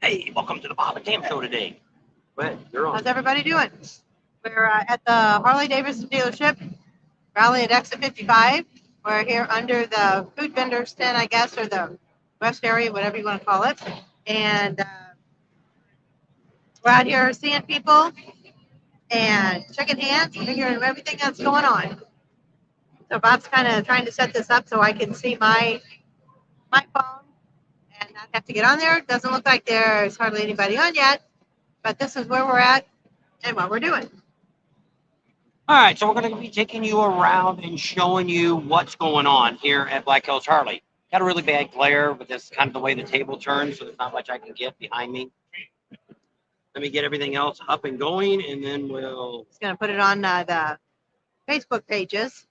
Hey, welcome to the Bob and Tam Show today. Go ahead, you're on. How's everybody doing? We're at the Harley Davidson dealership, Raly at exit 55. We're here under the food vendor's tent, I guess, or the rest area, whatever you want to call it. And we're out here seeing people and shaking hands and figuring everything that's going on. So Bob's kind of trying to set this up so I can see my phone and not have to get on there. It doesn't look like there's hardly anybody on yet, but this is where we're at and what we're doing. All right, so we're going to be taking you around and showing you what's going on here at Black Hills Harley. Got a really bad glare, but that's kind of the way the table turns, so there's not much I can get behind me. Let me get everything else up and going, and then we'll... It's going to put it on the Facebook pages.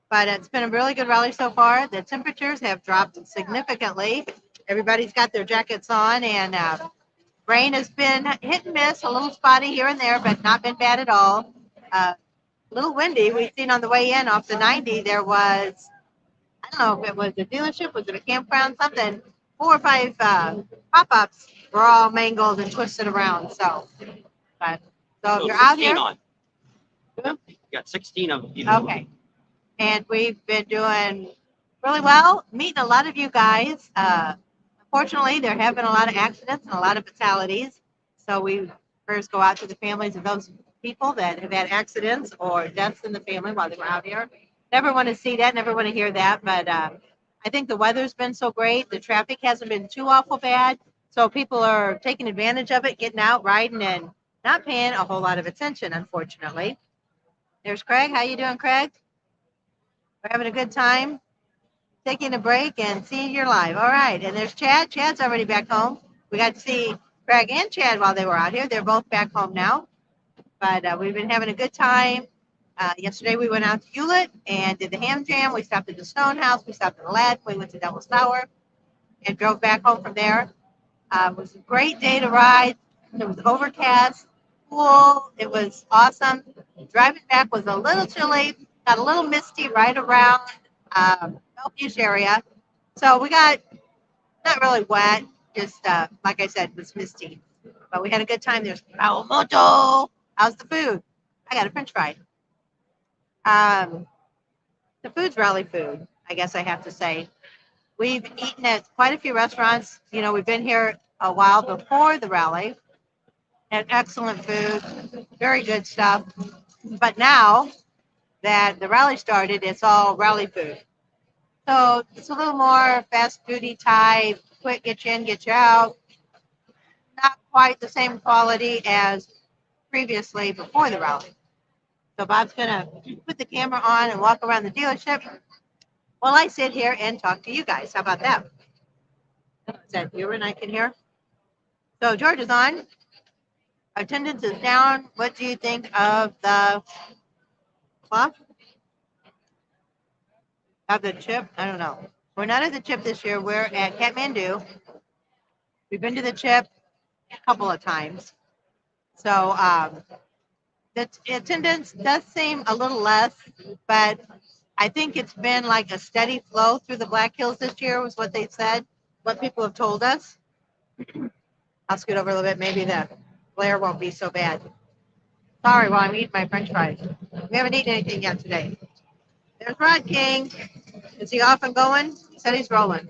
But it's been a really good rally so far. The temperatures have dropped significantly. Everybody's got their jackets on, and rain has been hit and miss, a little spotty here and there, but not been bad at all. A little windy. We've seen on the way in off the 90, there was, I don't know if it was a dealership, was it a campground, something. 4 or 5 pop-ups were all mangled and twisted around. So if you're out here. On. You got 16 of them. Okay. And we've been doing really well, meeting a lot of you guys. Unfortunately, there have been a lot of accidents and a lot of fatalities. So we first go out to the families of those people that have had accidents or deaths in the family while they were out here. Never want to see that, never want to hear that. But I think the weather's been so great. The traffic hasn't been too awful bad. So people are taking advantage of it, getting out, riding, and not paying a whole lot of attention, unfortunately. There's Craig. How you doing, Craig? We're having a good time, taking a break and seeing your live. All right, and there's Chad. Chad's already back home. We got to see Craig and Chad while they were out here. They're both back home now. But we've been having a good time. Yesterday we went out to Hewlett and did the ham jam. We stopped at the Stone House. We stopped at the Lad. We went to Devil's Tower and drove back home from there. It was a great day to ride. It was overcast, cool. It was awesome. Driving back was a little chilly. Got a little misty right around Bellevue area. So we got not really wet, just like I said, it was misty. But we had a good time. There's Moto. How's the food? I got a French fry. The food's Raly food, I guess I have to say. We've eaten at quite a few restaurants. You know, we've been here a while before the rally. Had excellent food, very good stuff. But now that the rally started, it's all Raly food. So it's a little more fast foody type, quick, get you in, get you out. Not quite the same quality as previously before the rally. So Bob's going to put the camera on and walk around the dealership while I sit here and talk to you guys. How about that? Is that you and I can hear? So George is on. Attendance is down. What do you think of the clock? Of the chip? I don't know. We're not at the chip this year. We're at Kathmandu. We've been to the chip a couple of times. So the attendance does seem a little less, but I think it's been like a steady flow through the Black Hills this year was what they said, what people have told us. I'll scoot over a little bit. Maybe the glare won't be so bad. Sorry while I'm eating my French fries. We haven't eaten anything yet today. There's Rod King. Is he off and going? He said he's rolling.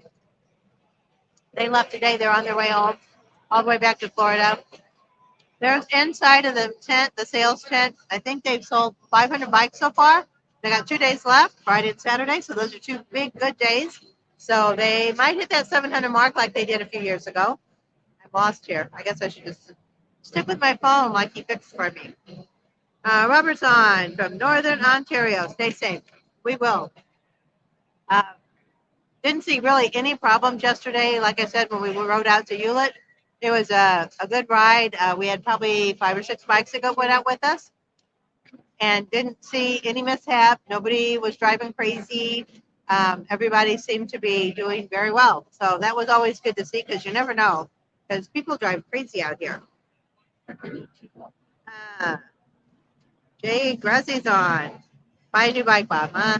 They left today. They're on their way home, all the way back to Florida. There's inside of the tent, the sales tent. I think they've sold 500 bikes so far. They got 2 days left, Friday and Saturday. So those are 2 big, good days. So they might hit that 700 mark like they did a few years ago. I'm lost here. I guess I should just stick with my phone like he fixed for me. Robert's on from Northern Ontario. Stay safe. We will. Didn't see really any problems yesterday. Like I said, when we rode out to Hewlett, it was a good ride. We had probably 5 or 6 bikes that went out with us and didn't see any mishap. Nobody was driving crazy. Everybody seemed to be doing very well. So that was always good to see because you never know because people drive crazy out here. Jay Grassie's on. Buy a new bike, Bob, huh?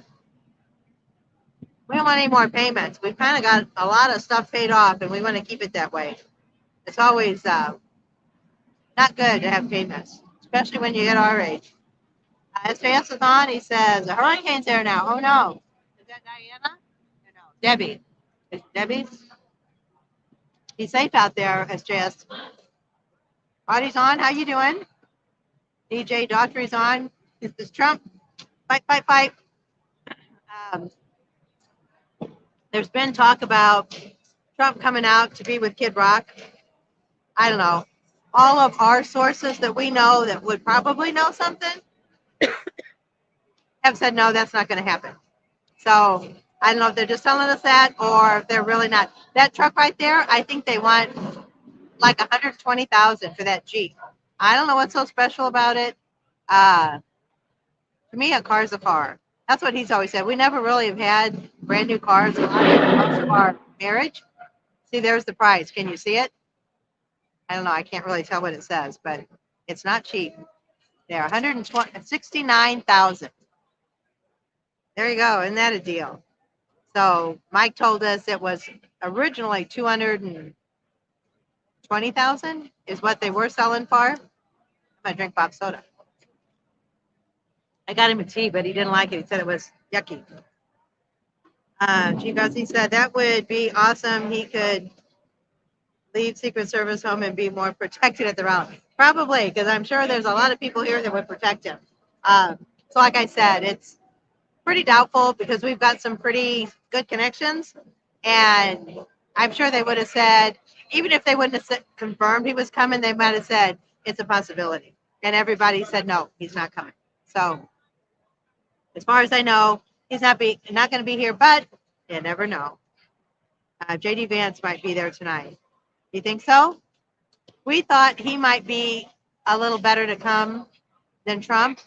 We don't want any more payments. We've kind of got a lot of stuff paid off, and we want to keep it that way. It's always not good to have payments, especially when you get our age. SJS is on. He says, a hurricane's there now. Oh, no. Is that Diana? No, Debbie. Is it Debbie? Be safe out there, SJS. Audie's on. How you doing? DJ Daughtry's on. This is Trump. Fight, fight, fight. Um, there's been talk about Trump coming out to be with Kid Rock. I don't know. All of our sources that we know that would probably know something have said, no, that's not going to happen. So I don't know if they're just telling us that or if they're really not. That truck right there, I think they want like 120,000 for that Jeep. I don't know what's so special about it. To me, a car's a car. That's what he's always said. We never really have had brand new cars in most of our marriage. See, there's the price. Can you see it? I don't know. I can't really tell what it says, but it's not cheap. There, 169,000. There you go. Isn't that a deal? So Mike told us it was originally 220,000 is what they were selling for. I'm gonna drink Bob soda. I got him a tea, but he didn't like it. He said it was yucky. He said that would be awesome. He could leave Secret Service home and be more protected at the rally. Probably, because I'm sure there's a lot of people here that would protect him. So like I said, it's pretty doubtful because we've got some pretty good connections. And I'm sure they would have said, even if they wouldn't have confirmed he was coming, they might have said it's a possibility. And everybody said, no, he's not coming. So as far as I know, he's not going to be here, but you never know. JD Vance might be there tonight. You think so? We thought he might be a little better to come than Trump.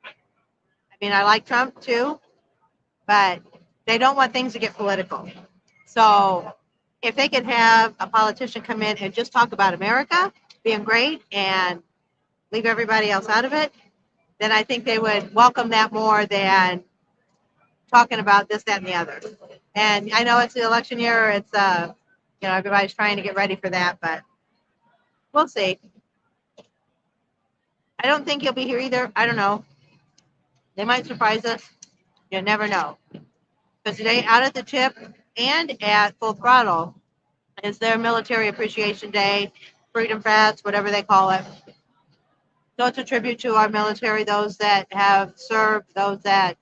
I mean, I like Trump too, but they don't want things to get political. So if they could have a politician come in and just talk about America being great and leave everybody else out of it, then I think they would welcome that more than talking about this, that, and the other. And I know it's the election year. It's, everybody's trying to get ready for that, but we'll see. I don't think he'll be here either. I don't know. They might surprise us. You never know. Because today, out at the tip and at Full Throttle is their Military Appreciation Day, Freedom Fest, whatever they call it. So it's a tribute to our military, those that have served, those that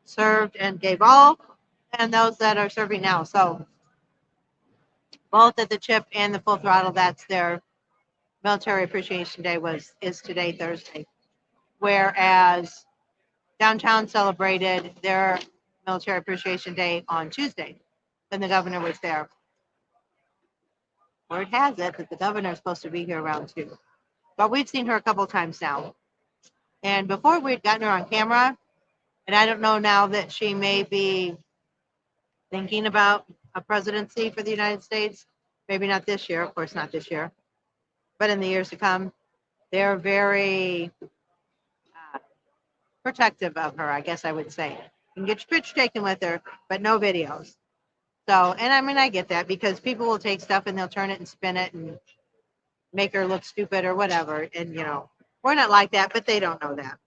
served and gave all, and those that are serving now. So both at the Chip and the Full Throttle, that's their Military Appreciation Day is today, Thursday. Whereas downtown celebrated their Military Appreciation Day on Tuesday when the governor was there. Word has it that the governor is supposed to be here around 2. But we've seen her a couple times now. And before we'd gotten her on camera, and I don't know now that she may be thinking about a presidency for the United States. Maybe not this year, of course not this year, but in the years to come. They're very protective of her, I guess I would say. You can get your picture taken with her, but no videos. So, and I mean, I get that because people will take stuff and they'll turn it and spin it and make her look stupid or whatever. And, we're not like that, but they don't know that.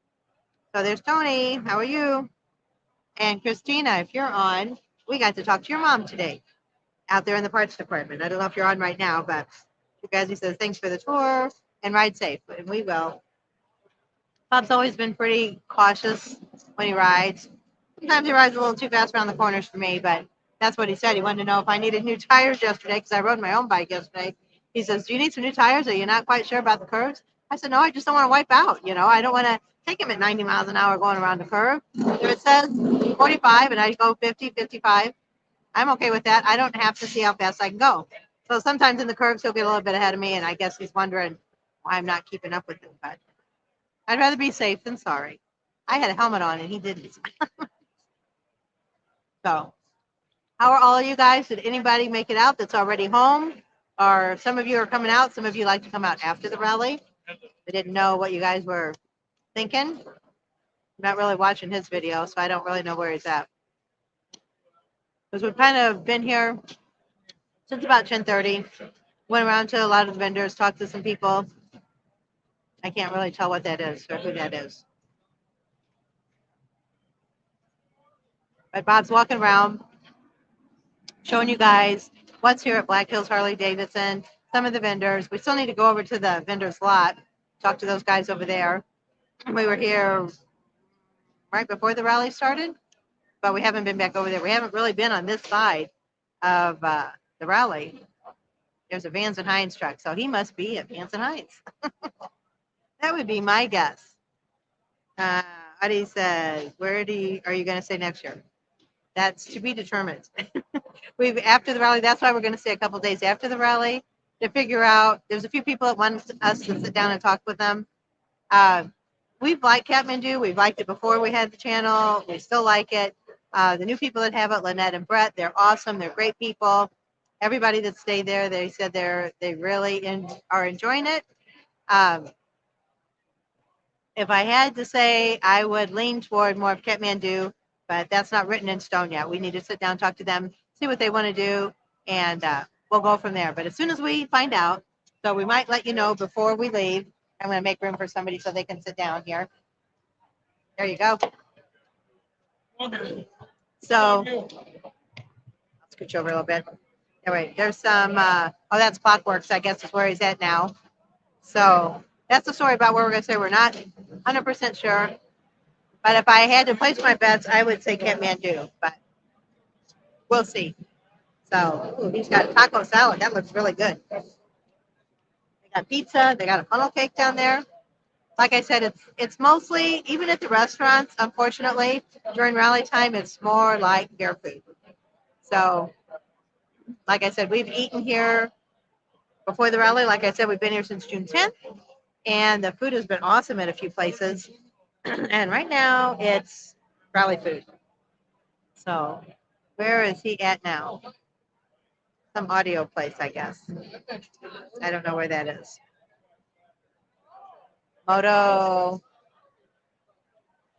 So there's Tony. How are you? And Christina, if you're on, we got to talk to your mom today out there in the parts department. I don't know if you're on right now, but he says, thanks for the tour and ride safe. And we will. Bob's always been pretty cautious when he rides. Sometimes he rides a little too fast around the corners for me, but that's what he said. He wanted to know if I needed new tires yesterday because I rode my own bike yesterday. He says, do you need some new tires? Are you not quite sure about the curves? I said, no, I just don't want to wipe out. I don't want to take him at 90 miles an hour going around the curve. If it says 45 and I go 50, 55, I'm okay with that. I don't have to see how fast I can go. So sometimes in the curves, he'll get a little bit ahead of me, and I guess he's wondering why I'm not keeping up with him. But I'd rather be safe than sorry. I had a helmet on, and he didn't. So how are all of you guys? Did anybody make it out that's already home? Or some of you are coming out. Some of you like to come out after the rally. I didn't know what you guys were thinking. I'm not really watching his video, so I don't really know where he's at. Because we've kind of been here since about 10:30. Went around to a lot of the vendors, talked to some people. I can't really tell what that is or who that is. But Bob's walking around, showing you guys what's here at Black Hills Harley Davidson, some of the vendors. We still need to go over to the vendors lot, talk to those guys over there. We were here right before the rally started, but we haven't been back over there. We haven't really been on this side of the rally. There's a Vans and Hines truck, so he must be at Vans and Hines. That would be my guess. Adi says, "Where are you going to stay next year?" That's to be determined. We've after the rally. That's why we're going to stay a couple days after the rally to figure out. There's a few people that want us to sit down and talk with them. We've liked Kathmandu. We've liked it before we had the channel. We still like it. The new people that have it, Lynette and Brett, they're awesome. They're great people. Everybody that stayed there, they said they really are enjoying it. If I had to say, I would lean toward more of Kathmandu, but that's not written in stone yet. We need to sit down, talk to them, see what they want to do, and we'll go from there. But as soon as we find out, so we might let you know before we leave. I'm going to make room for somebody so they can sit down here. There you go. So, I'll scooch over a little bit. All right, there's some, oh, that's Clockworks, I guess is where he's at now. So, that's the story about where we're going to stay. We're not 100% sure. But if I had to place my bets, I would say Kathmandu. But we'll see. So, ooh, he's got taco salad. That looks really good. They got pizza. They got a funnel cake down there. Like I said, it's mostly, even at the restaurants, unfortunately, during rally time, it's more like beer food. So, like I said, we've eaten here before the rally. Like I said, we've been here since June 10th, and the food has been awesome at a few places. And right now, it's rally food. So, where is he at now? Some audio place, I guess. I don't know where that is. Moto.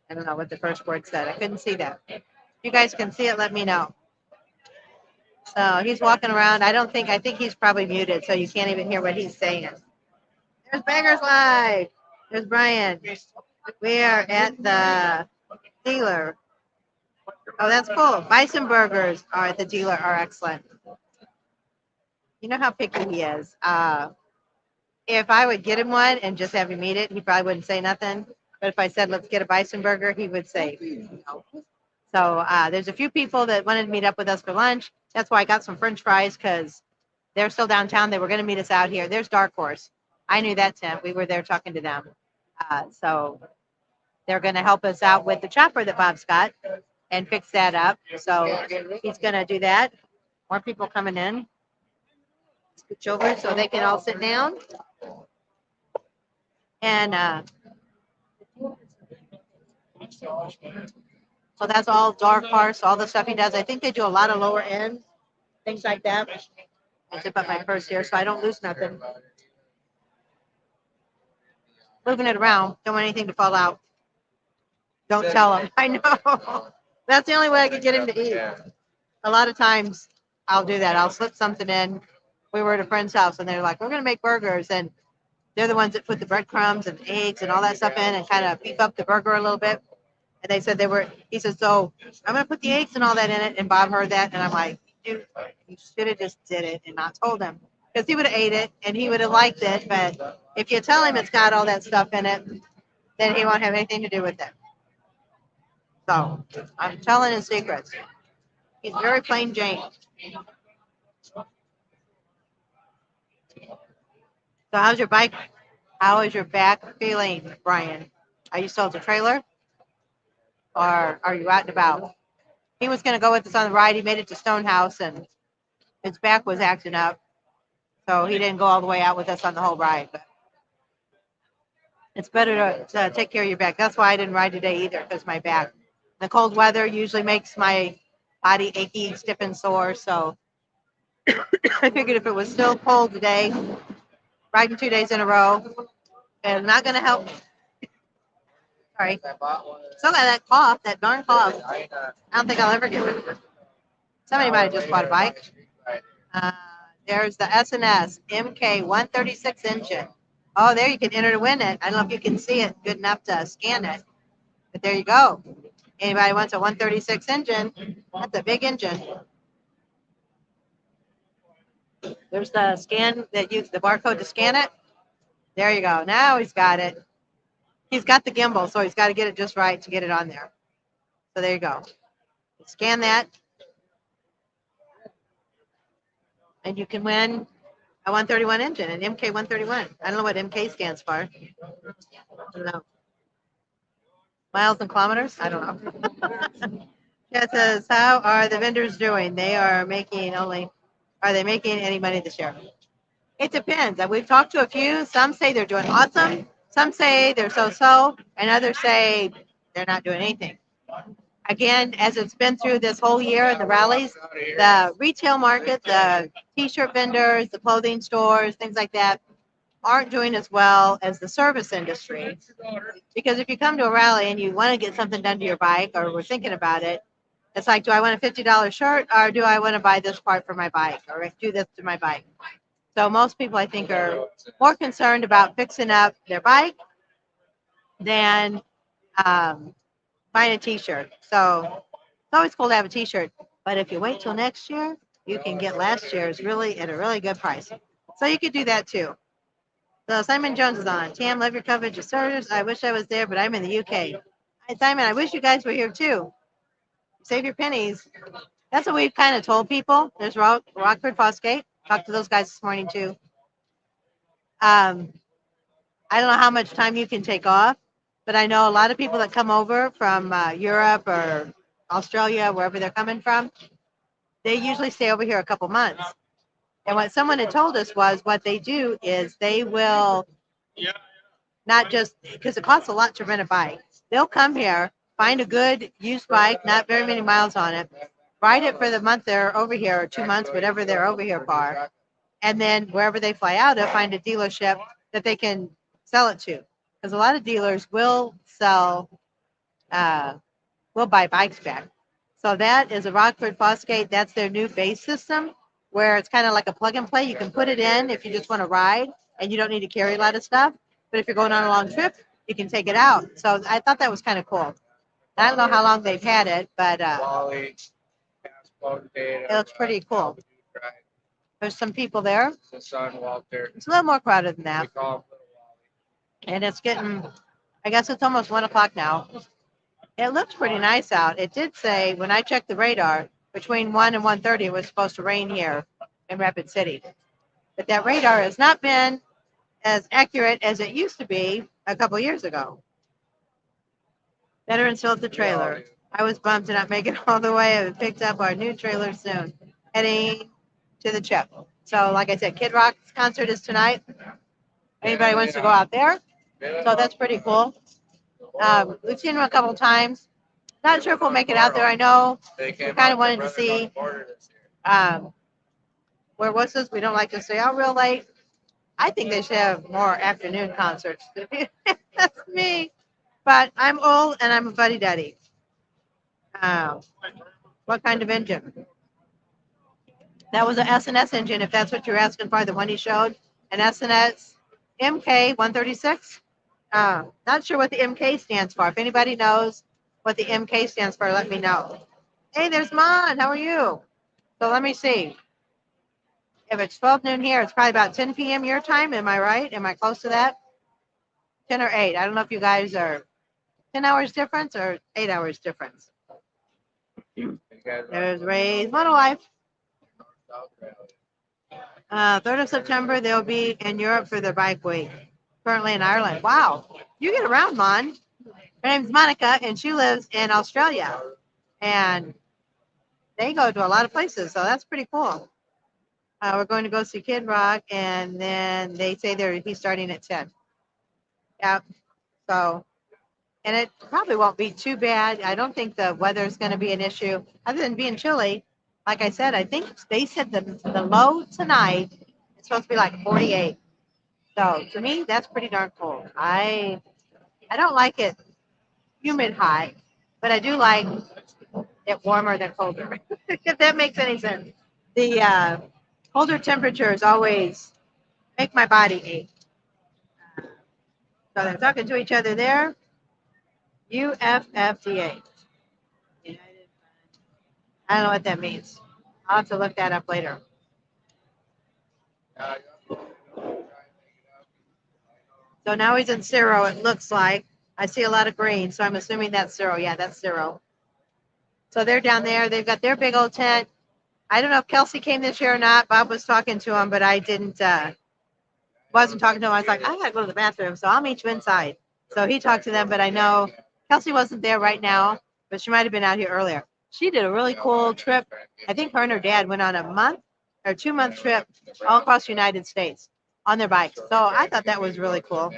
I don't know what the first word said. I couldn't see that. If you guys can see it, let me know. So he's walking around. I think he's probably muted, so you can't even hear what he's saying. There's Bangers Live. There's Brian. We are at the dealer. Oh, that's cool. Bison burgers are at the dealer are excellent. You know how picky he is. If I would get him one and just have him eat it, he probably wouldn't say nothing. But if I said, let's get a bison burger, he would say no. So there's a few people that wanted to meet up with us for lunch. That's why I got some French fries because they're still downtown. They were going to meet us out here. There's Dark Horse. I knew that tent. We were there talking to them. So they're going to help us out with the chopper that Bob's got and fix that up. So he's going to do that. More people coming in. Scooch over so they can all sit down. And so that's all Dark Horse, all the stuff he does. I think they do a lot of lower end, things like that. I zip up my purse here so I don't lose nothing. Moving it around, don't want anything to fall out. Don't tell him. I know. That's the only way I could get him to eat. A lot of times I'll do that. I'll slip something in. We were at a friend's house and they're like, we're going to make burgers. And they're the ones that put the breadcrumbs and eggs and all that stuff in and kind of beef up the burger a little bit. And they said he said, so I'm going to put the eggs and all that in it. And Bob heard that. And I'm like, dude, you should have just did it and not told him. Because he would have ate it and he would have liked it. But if you tell him it's got all that stuff in it, then he won't have anything to do with it. So I'm telling his secrets. He's very plain Jane. So how's your bike? How is your back feeling, Brian? Are you still at the trailer? Or are you out and about? He was going to go with us on the ride. He made it to Stonehouse and his back was acting up. So he didn't go all the way out with us on the whole ride. But it's better to take care of your back. That's why I didn't ride today either, because my back. The cold weather usually makes my body achy, stiff, and sore. So I figured if it was still cold today, riding 2 days in a row, and not going to help. Sorry. Still got that cough, that darn cough. I don't think I'll ever get rid of it. Somebody might have just bought a bike. There's the S&S MK 136 engine. Oh, there you can enter to win it. I don't know if you can see it good enough to scan it, but there you go. Anybody wants a 136 engine? That's a big engine. There's the scan that use the barcode to scan it. There you go. Now he's got it. He's got the gimbal, so he's got to get it just right to get it on there. So there you go. Scan that, and you can win a 131 engine, an MK 131. I don't know what MK stands for. I don't know. Miles and kilometers? I don't know. It says, how are the vendors doing? They are making are they making any money this year? It depends. We've talked to a few. Some say they're doing awesome. Some say they're so-so, and others say they're not doing anything. Again, as it's been through this whole year in the rallies, the retail market, the t-shirt vendors, the clothing stores, things like that, aren't doing as well as the service industry. Because if you come to a rally and you want to get something done to your bike, or we're thinking about it, it's like, do I want a $50 shirt, or do I want to buy this part for my bike, or do this to my bike? So most people, I think, are more concerned about fixing up their bike than buying a t-shirt. So it's always cool to have a t-shirt, but if you wait till next year, you can get last year's really at a really good price. So you could do that too. So Simon Jones is on. Tam, love your coverage of Sturgis. I wish I was there, but I'm in the UK. Hi, Simon, I wish you guys were here too. Save your pennies. That's what we've kind of told people. There's Rockford Fosgate. Talked to those guys this morning too. I don't know how much time you can take off, but I know a lot of people that come over from Europe or Australia, wherever they're coming from, they usually stay over here a couple months. And what someone had told us was what they do is they will not just, because it costs a lot to rent a bike. They'll come here, find a good used bike, not very many miles on it, ride it for the month they're over here, or 2 months, whatever they're over here for. And then wherever they fly out of, find a dealership that they can sell it to. Because a lot of dealers will sell, will buy bikes back. So that is a Rockford Fosgate. That's their new base system, where it's kind of like a plug and play. You can put it in if you just want to ride and you don't need to carry a lot of stuff. But if you're going on a long trip, you can take it out. So I thought that was kind of cool. I don't know how long they've had it, but it looks pretty cool. There's some people there. It's a little more crowded than that. And it's getting, I guess it's almost 1 o'clock now. It looks pretty nice out. It did say, when I checked the radar, between 1 and 1:30, it was supposed to rain here in Rapid City. But that radar has not been as accurate as it used to be a couple years ago. Veteran still at the trailer. I was bummed to not make it all the way. I picked up our new trailer soon. Heading to the chip. So like I said, Kid Rock's concert is tonight. Anybody wants to go out there? So that's pretty cool. We've seen him a couple times. Not sure if we'll make it out there. I know we kind of wanted to see where was this? We don't like to stay out real late. I think they should have more afternoon concerts. That's me. But I'm old and I'm a buddy daddy. What kind of engine? That was an S&S engine, if that's what you're asking for, the one he showed. An S&S MK 136. Not sure what the MK stands for. If anybody knows what the MK stands for, let me know. Hey, there's Mon. How are you? So let me see. If it's 12 noon here, it's probably about 10 p.m. your time. Am I right? Am I close to that? 10 or 8. I don't know if you guys are 10 hours difference or 8 hours difference. There's Ray's Mono Life. 3rd of September, they'll be in Europe for their bike week. Currently in Ireland. Wow. You get around, Mon. Her name's Monica, and she lives in Australia. And they go to a lot of places, so that's pretty cool. We're going to go see Kid Rock, and then they say he's starting at 10. Yeah. So, and it probably won't be too bad. I don't think the weather is going to be an issue, other than being chilly. Like I said, I think they said the low tonight is supposed to be like 48. So to me, that's pretty darn cold. I don't like it humid hot, but I do like it warmer than colder. If that makes any sense. The Colder temperatures always make my body ache. So they're talking to each other there. UFFDA. United. I don't know what that means. I'll have to look that up later. So now he's in zero, it looks like. I see a lot of green, so I'm assuming that's zero. Yeah, that's zero. So they're down there. They've got their big old tent. I don't know if Kelsey came this year or not. Bob was talking to him, but I wasn't talking to him. I was like, I gotta go to the bathroom, so I'll meet you inside. So he talked to them, but I know Kelsey wasn't there right now, but she might have been out here earlier. She did a really cool trip. I think her and her dad went on a month or 2 month trip all across the United States on their bikes. So I thought that was really cool.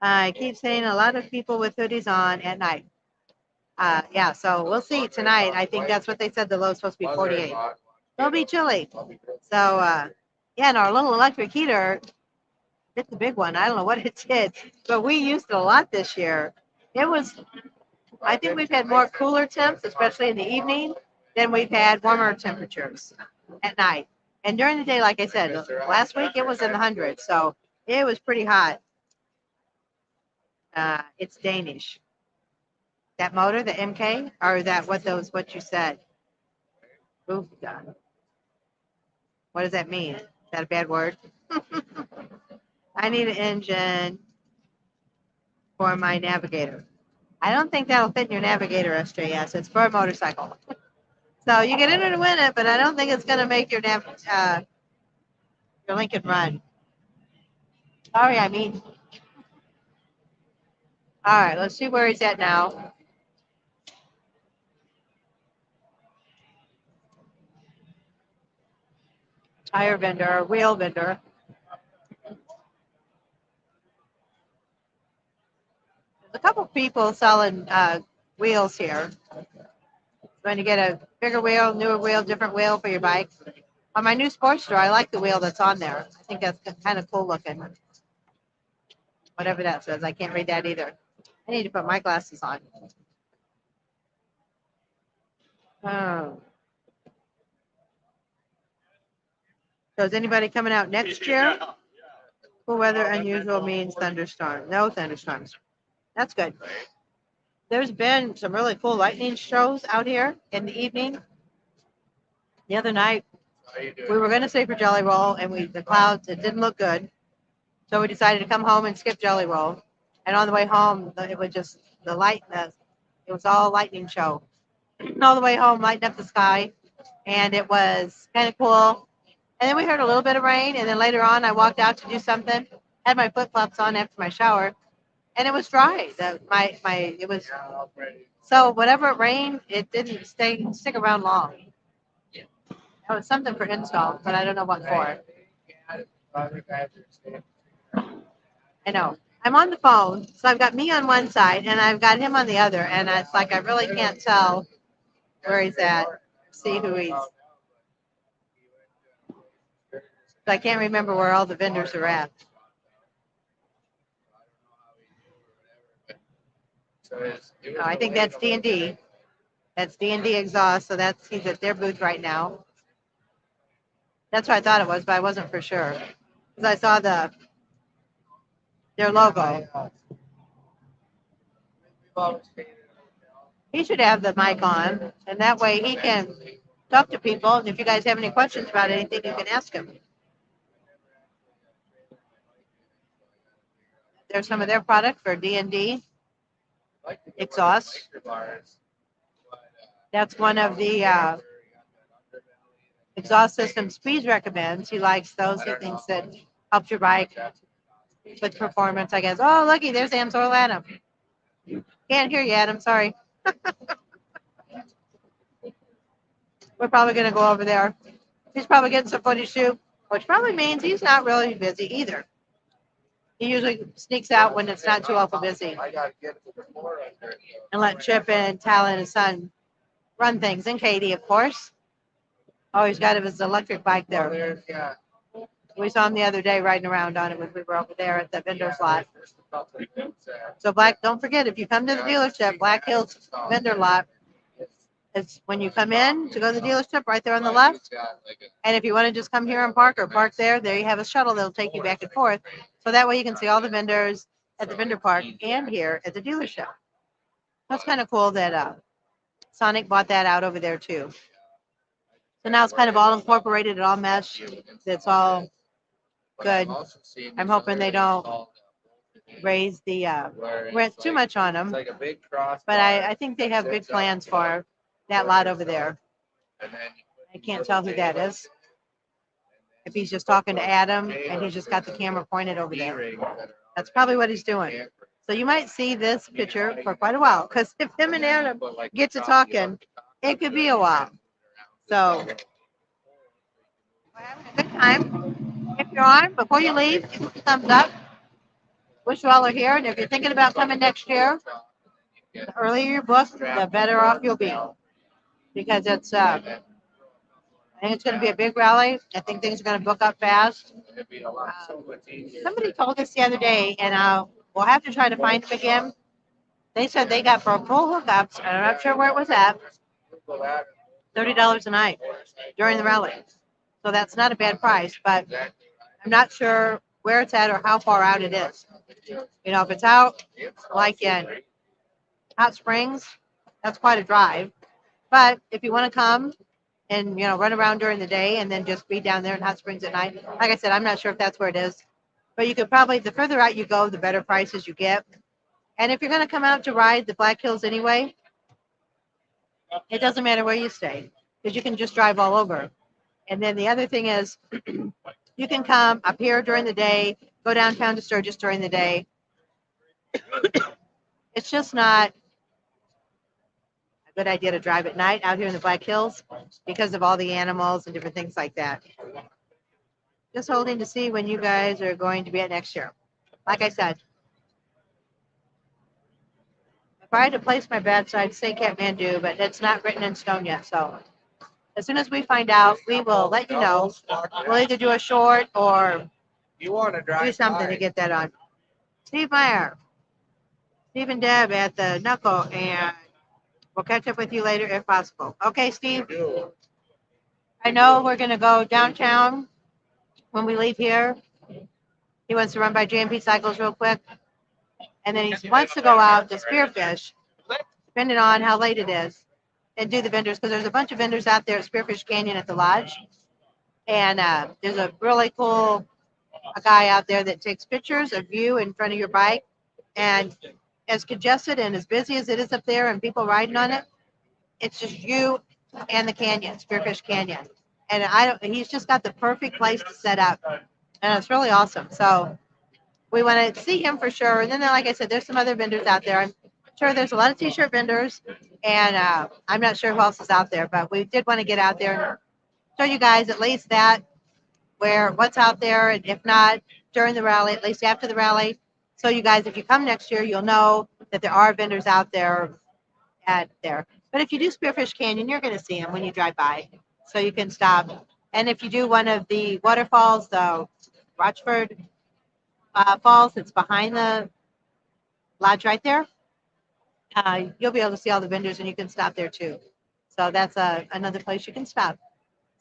I keep saying a lot of people with hoodies on at night. Yeah, so we'll see tonight. I think that's what they said. The low is supposed to be 48. It'll be chilly. So, yeah, and our little electric heater, it's the big one. I don't know what it did, but we used it a lot this year. I think we've had more cooler temps, especially in the evening, than we've had warmer temperatures at night. And during the day, like I said, last week it was in the hundreds, so it was pretty hot. It's Danish. That motor, the MK, or what you said? Oof, God. What does that mean? Is that a bad word? I need an engine for my Navigator. I don't think that'll fit in your Navigator, SJS. It's for a motorcycle. So you get in it to win it, but I don't think it's going to make your Lincoln run. Sorry, I mean. All right, let's see where he's at now. Tire vendor, wheel vendor. There's a couple people selling wheels here. Going to get a bigger wheel, newer wheel, different wheel for your bike. On my new Sportster, I like the wheel that's on there. I think that's kind of cool looking. Whatever that says, I can't read that either. I need to put my glasses on. Oh. So is anybody coming out next year? Cool weather unusual means thunderstorm. No thunderstorms. That's good. There's been some really cool lightning shows out here in the evening. The other night, we were going to stay for Jelly Roll, and the clouds, it didn't look good. So we decided to come home and skip Jelly Roll. And on the way home, it was just it was all a lightning show. All the way home, lighting up the sky. And it was kind of cool. And then we heard a little bit of rain. And then later on, I walked out to do something, had my flip flops on after my shower, and it was dry. It was so whatever it rained, it didn't stick around long. It was something for install, but I don't know what for. I know. I'm on the phone, so I've got me on one side and I've got him on the other, and it's like I really can't tell where he's at. See who he's. So I can't remember where all the vendors are at. Oh, I think that's D&D. That's D&D exhaust, so he's at their booth right now. That's what I thought it was, but I wasn't for sure because I saw their logo. He should have the mic on, and that way he can talk to people. And if you guys have any questions about anything, you can ask him. There's some of their product for D&D exhaust. That's one of the exhaust systems Speed recommends. He likes those. He thinks that helps your bike with performance, I guess. Oh, looky, there's Amsoil Adam. Can't hear you, Adam. Sorry. We're probably going to go over there. He's probably getting some footage too, which probably means he's not really busy either. He usually sneaks out when it's not too awful busy and let Chip and Tal and his son run things. And Katie, of course. Oh, he's got his electric bike there. We saw him the other day riding around on it when we were over there at the vendor's lot. So don't forget, if you come to the dealership, Black Hills vendor lot, It's when you come in to go to the dealership right there on the left. And if you want to just come here and park or park there, there you have a shuttle that'll take you back and forth. So that way you can see all the vendors at the vendor park and here at the dealership. That's kind of cool that Sonic bought that out over there too. So now it's kind of all incorporated, it all mesh. It's all good. I'm hoping they don't raise the rent too much on them. But I think they have big plans for that lot over there. I can't tell who that is. If he's just talking to Adam and he's just got the camera pointed over there. That's probably what he's doing. So you might see this picture for quite a while, because if him and Adam get to talking, it could be a while. So we're having a good time. If you're on, before you leave, give us a thumbs up. Wish you all are here. And if you're thinking about coming next year, the earlier you book, the better off you'll be. Because it's I think it's going to be a big rally. I think things are going to book up fast. Somebody told us the other day, and we'll have to try to find them again. They said they got for full hookups, and I'm not sure where it was at, $30 a night during the rally. So that's not a bad price, but I'm not sure where it's at or how far out it is. You know, if it's out like in Hot Springs, that's quite a drive. But if you want to come and, you know, run around during the day and then just be down there in Hot Springs at night, like I said, I'm not sure if that's where it is. But you could probably, the further out you go, the better prices you get. And if you're going to come out to ride the Black Hills anyway, it doesn't matter where you stay, because you can just drive all over. And then the other thing is, you can come up here during the day, go downtown to Sturgis during the day. It's just not a good idea to drive at night out here in the Black Hills because of all the animals and different things like that. Just holding to see when you guys are going to be at next year. Like I said, if I had to place my bets, I'd say Kathmandu, but it's not written in stone yet. So as soon as we find out, we will let you know. We'll either do a short or do something to get that on. Steve Meyer, Steve and Deb at the Knuckle, and we'll catch up with you later if possible. Okay, Steve? I know we're going to go downtown when we leave here. He wants to run by JMP Cycles real quick. And then he wants to go out to Spearfish, depending on how late it is, and do the vendors, because there's a bunch of vendors out there at Spearfish Canyon at the lodge. And there's a really cool guy out there that takes pictures of you in front of your bike. And as congested and as busy as it is up there and people riding on it, it's just you and the canyon, Spearfish Canyon. And he's just got the perfect place to set up. And it's really awesome. So we want to see him for sure. And then, like I said, there's some other vendors out there. I'm sure there's a lot of t-shirt vendors. And I'm not sure who else is out there. But we did want to get out there and show you guys at least that, what's out there. And if not during the rally, at least after the rally. So you guys, if you come next year, you'll know that there are vendors out there there. But if you do Spearfish Canyon, you're going to see them when you drive by. So you can stop. And if you do one of the waterfalls, the Rochford Falls, it's behind the lodge right there, you'll be able to see all the vendors, and you can stop there too. So that's another place you can stop.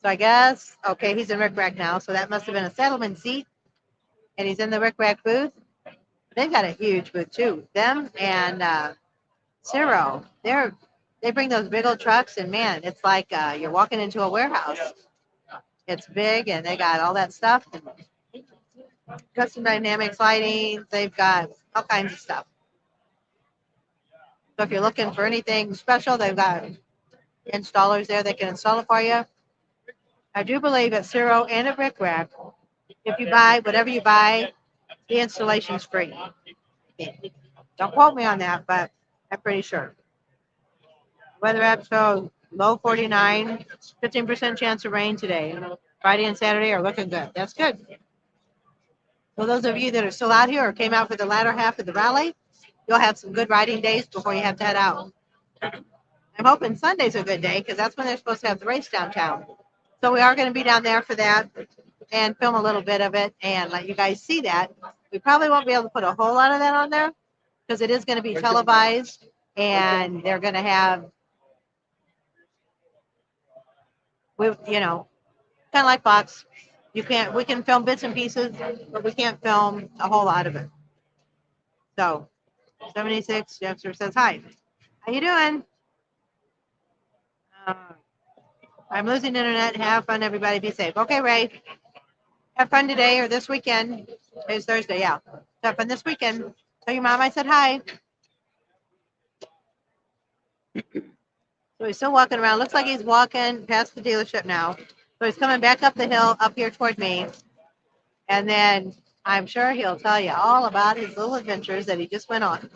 So I guess, okay, he's in Rick Rack now. So that must have been a settlement seat. And he's in the Rick Rack booth. They've got a huge booth too. Them and Ciro, they bring those big old trucks, and man, it's like you're walking into a warehouse. It's big, and they got all that stuff. And custom dynamics lighting, they've got all kinds of stuff. So if you're looking for anything special, they've got installers there that can install it for you. I do believe at Ciro and at Rick Rack, if you buy whatever you buy, the installation's free. Don't quote me on that, but I'm pretty sure. Weather app shows low 49, 15% chance of rain today. Friday and Saturday are looking good. That's good. So those of you that are still out here or came out for the latter half of the rally, you'll have some good riding days before you have to head out. I'm hoping Sunday's a good day, because that's when they're supposed to have the race downtown. So we are going to be down there for that and film a little bit of it and let you guys see that. We probably won't be able to put a whole lot of that on there, because it is going to be televised, and they're going to have kind of like Fox. We can film bits and pieces, but we can't film a whole lot of it. So 76 Jeffster says hi. How you doing? I'm losing internet. Have fun, everybody. Be safe. Okay, Ray. Have fun today or this weekend. It's Thursday, yeah. Have fun this weekend. Tell your mom I said hi. So he's still walking around. Looks like he's walking past the dealership now. So he's coming back up the hill up here toward me. And then I'm sure he'll tell you all about his little adventures that he just went on.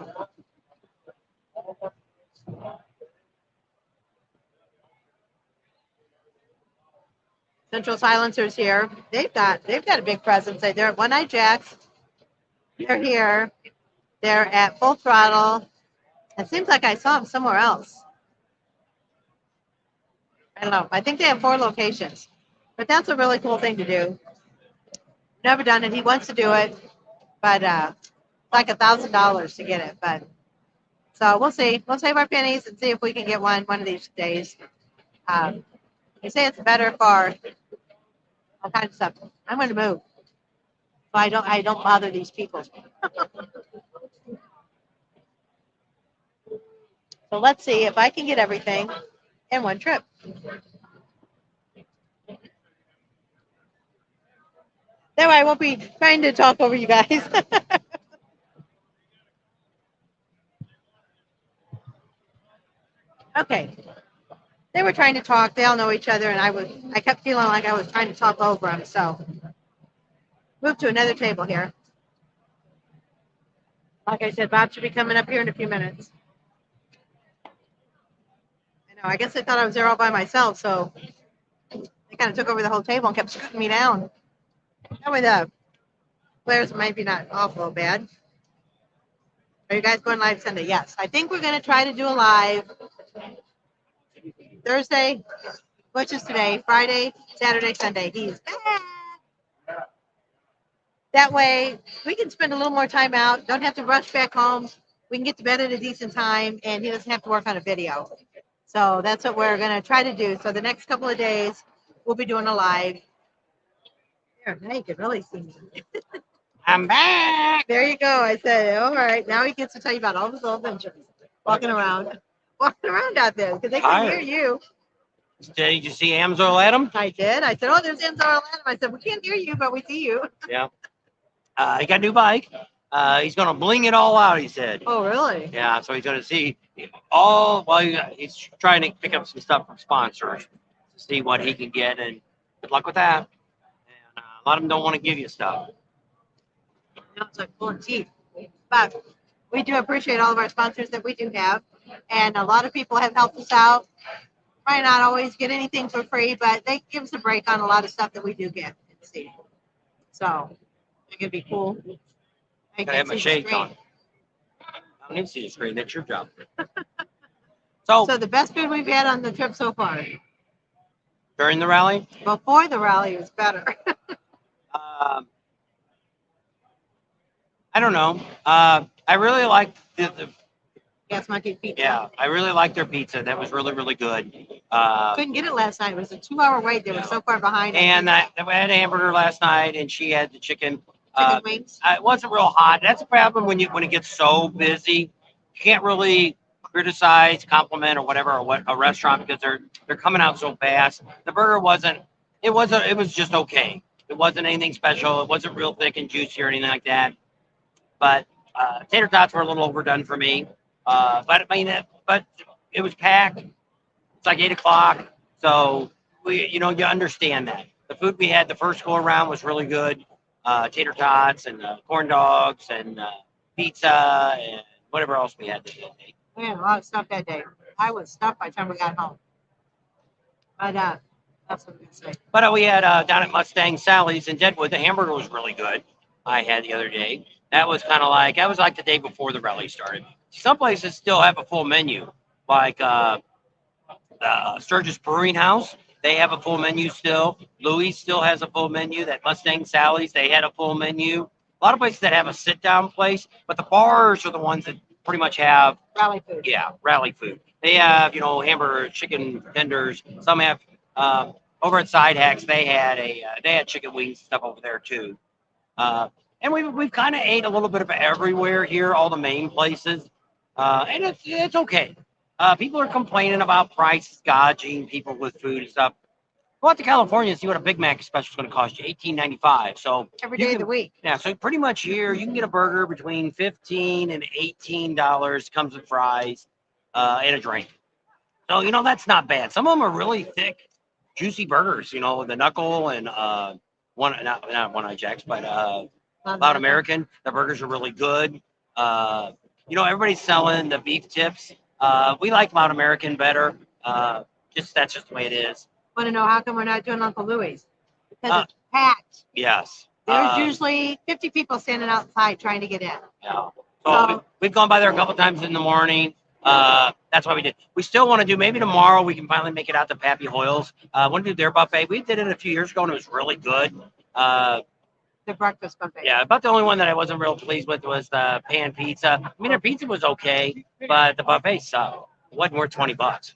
Central Silencers here. They've got a big presence. They're at One Eye Jacks. They're here. They're at Full Throttle. It seems like I saw them somewhere else. I don't know. I think they have 4 locations. But that's a really cool thing to do. Never done it. He wants to do it. But it's like $1,000 to get it. But so we'll see. We'll save our pennies and see if we can get one of these days. They say it's better for all kinds of stuff. I'm going to move. So I don't bother these people. So let's see if I can get everything in one trip. That way I won't be trying to talk over you guys. Okay. They were trying to talk. They all know each other, and I kept feeling like I was trying to talk over them. So move to another table here. Like I said, Bob should be coming up here in a few minutes. I know. I guess they thought I was there all by myself, so they kind of took over the whole table and kept scooting me down. That way the players might be not awful bad. Are you guys going live Sunday? Yes. I think we're going to try to do a live Thursday, which is today, Friday, Saturday, Sunday. He's back. That way we can spend a little more time out. Don't have to rush back home. We can get to bed at a decent time, and he doesn't have to work on a video. So that's what we're going to try to do. So the next couple of days, we'll be doing a live. There, now you can really see me. I'm back. There you go. I said, all right. Now he gets to tell you about all his little adventures. Walking around out there because they can hear you. Did you see Amzor Adam? I did. I said, oh, there's Amzor Adam. I said, we can't hear you, but we see you. Yeah. He got a new bike. He's going to bling it all out, he said. Oh, really? Yeah, so he's going to see all, well, he's trying to pick up some stuff from sponsors to see what he can get, and good luck with that. And a lot of them don't want to give you stuff. No, it's like pulling teeth. But we do appreciate all of our sponsors that we do have. And a lot of people have helped us out. Might not always get anything for free, but they give us a break on a lot of stuff that we do get. So it could be cool. I have my shades on. I don't need to see the screen. That's your job. So the best food we've had on the trip so far. During the rally? Before the rally was better. I don't know. I really like the Gas Monkey pizza. Yeah, I really like their pizza. That was really, really good. Couldn't get it last night. It was a 2-hour wait. They were so far behind. And I had a hamburger last night, and she had the chicken. Chicken wings. It wasn't real hot. That's a problem when it gets so busy. You can't really criticize, compliment, or whatever, or what a restaurant because they're coming out so fast. The burger wasn't. It was just okay. It wasn't anything special. It wasn't real thick and juicy or anything like that. But tater tots were a little overdone for me. But it was packed. It's like 8 o'clock. So you understand that. The food we had the first go around was really good. Tater tots and corn dogs and pizza and whatever else we had that day. We had a lot of stuff that day. I was stuffed by the time we got home. But that's what we say. But we had down at Mustang Sally's in Deadwood, the hamburger was really good. I had the other day. That was like the day before the rally started. Some places still have a full menu, like Sturgis Brewing House. They have a full menu still. Louis still has a full menu. That Mustang Sally's, they had a full menu. A lot of places that have a sit-down place, but the bars are the ones that pretty much have rally food. Yeah, rally food. They have, hamburger, chicken tenders. Some have over at Side Hacks, they had they had chicken wings stuff over there too. And we've kind of ate a little bit of everywhere here, all the main places, and it's okay. People are complaining about prices gouging people with food and stuff. Go out to California and see what a Big Mac special is going to cost you, $18.95. So Every you day can, of the week. yeah, so pretty much here you can get a burger between $15 and $18, comes with fries, and a drink. So that's not bad. Some of them are really thick, juicy burgers. The knuckle and one not one eye jacks, but Loud American. The burgers are really good. Everybody's selling the beef tips. We like Loud American better. That's just the way it is. Want to know how come we're not doing Uncle Louie's? Because Uh, it's packed. Yes. There's usually 50 people standing outside trying to get in. Yeah. So we've gone by there a couple times in the morning. That's why we did. We still want to do, maybe tomorrow we can finally make it out to Pappy Hoyle's. Want to do their buffet. We did it a few years ago and it was really good. The breakfast buffet. Yeah, about the only one that I wasn't real pleased with was the pan pizza. I mean, their pizza was okay, but the buffet sucked. It wasn't worth $20.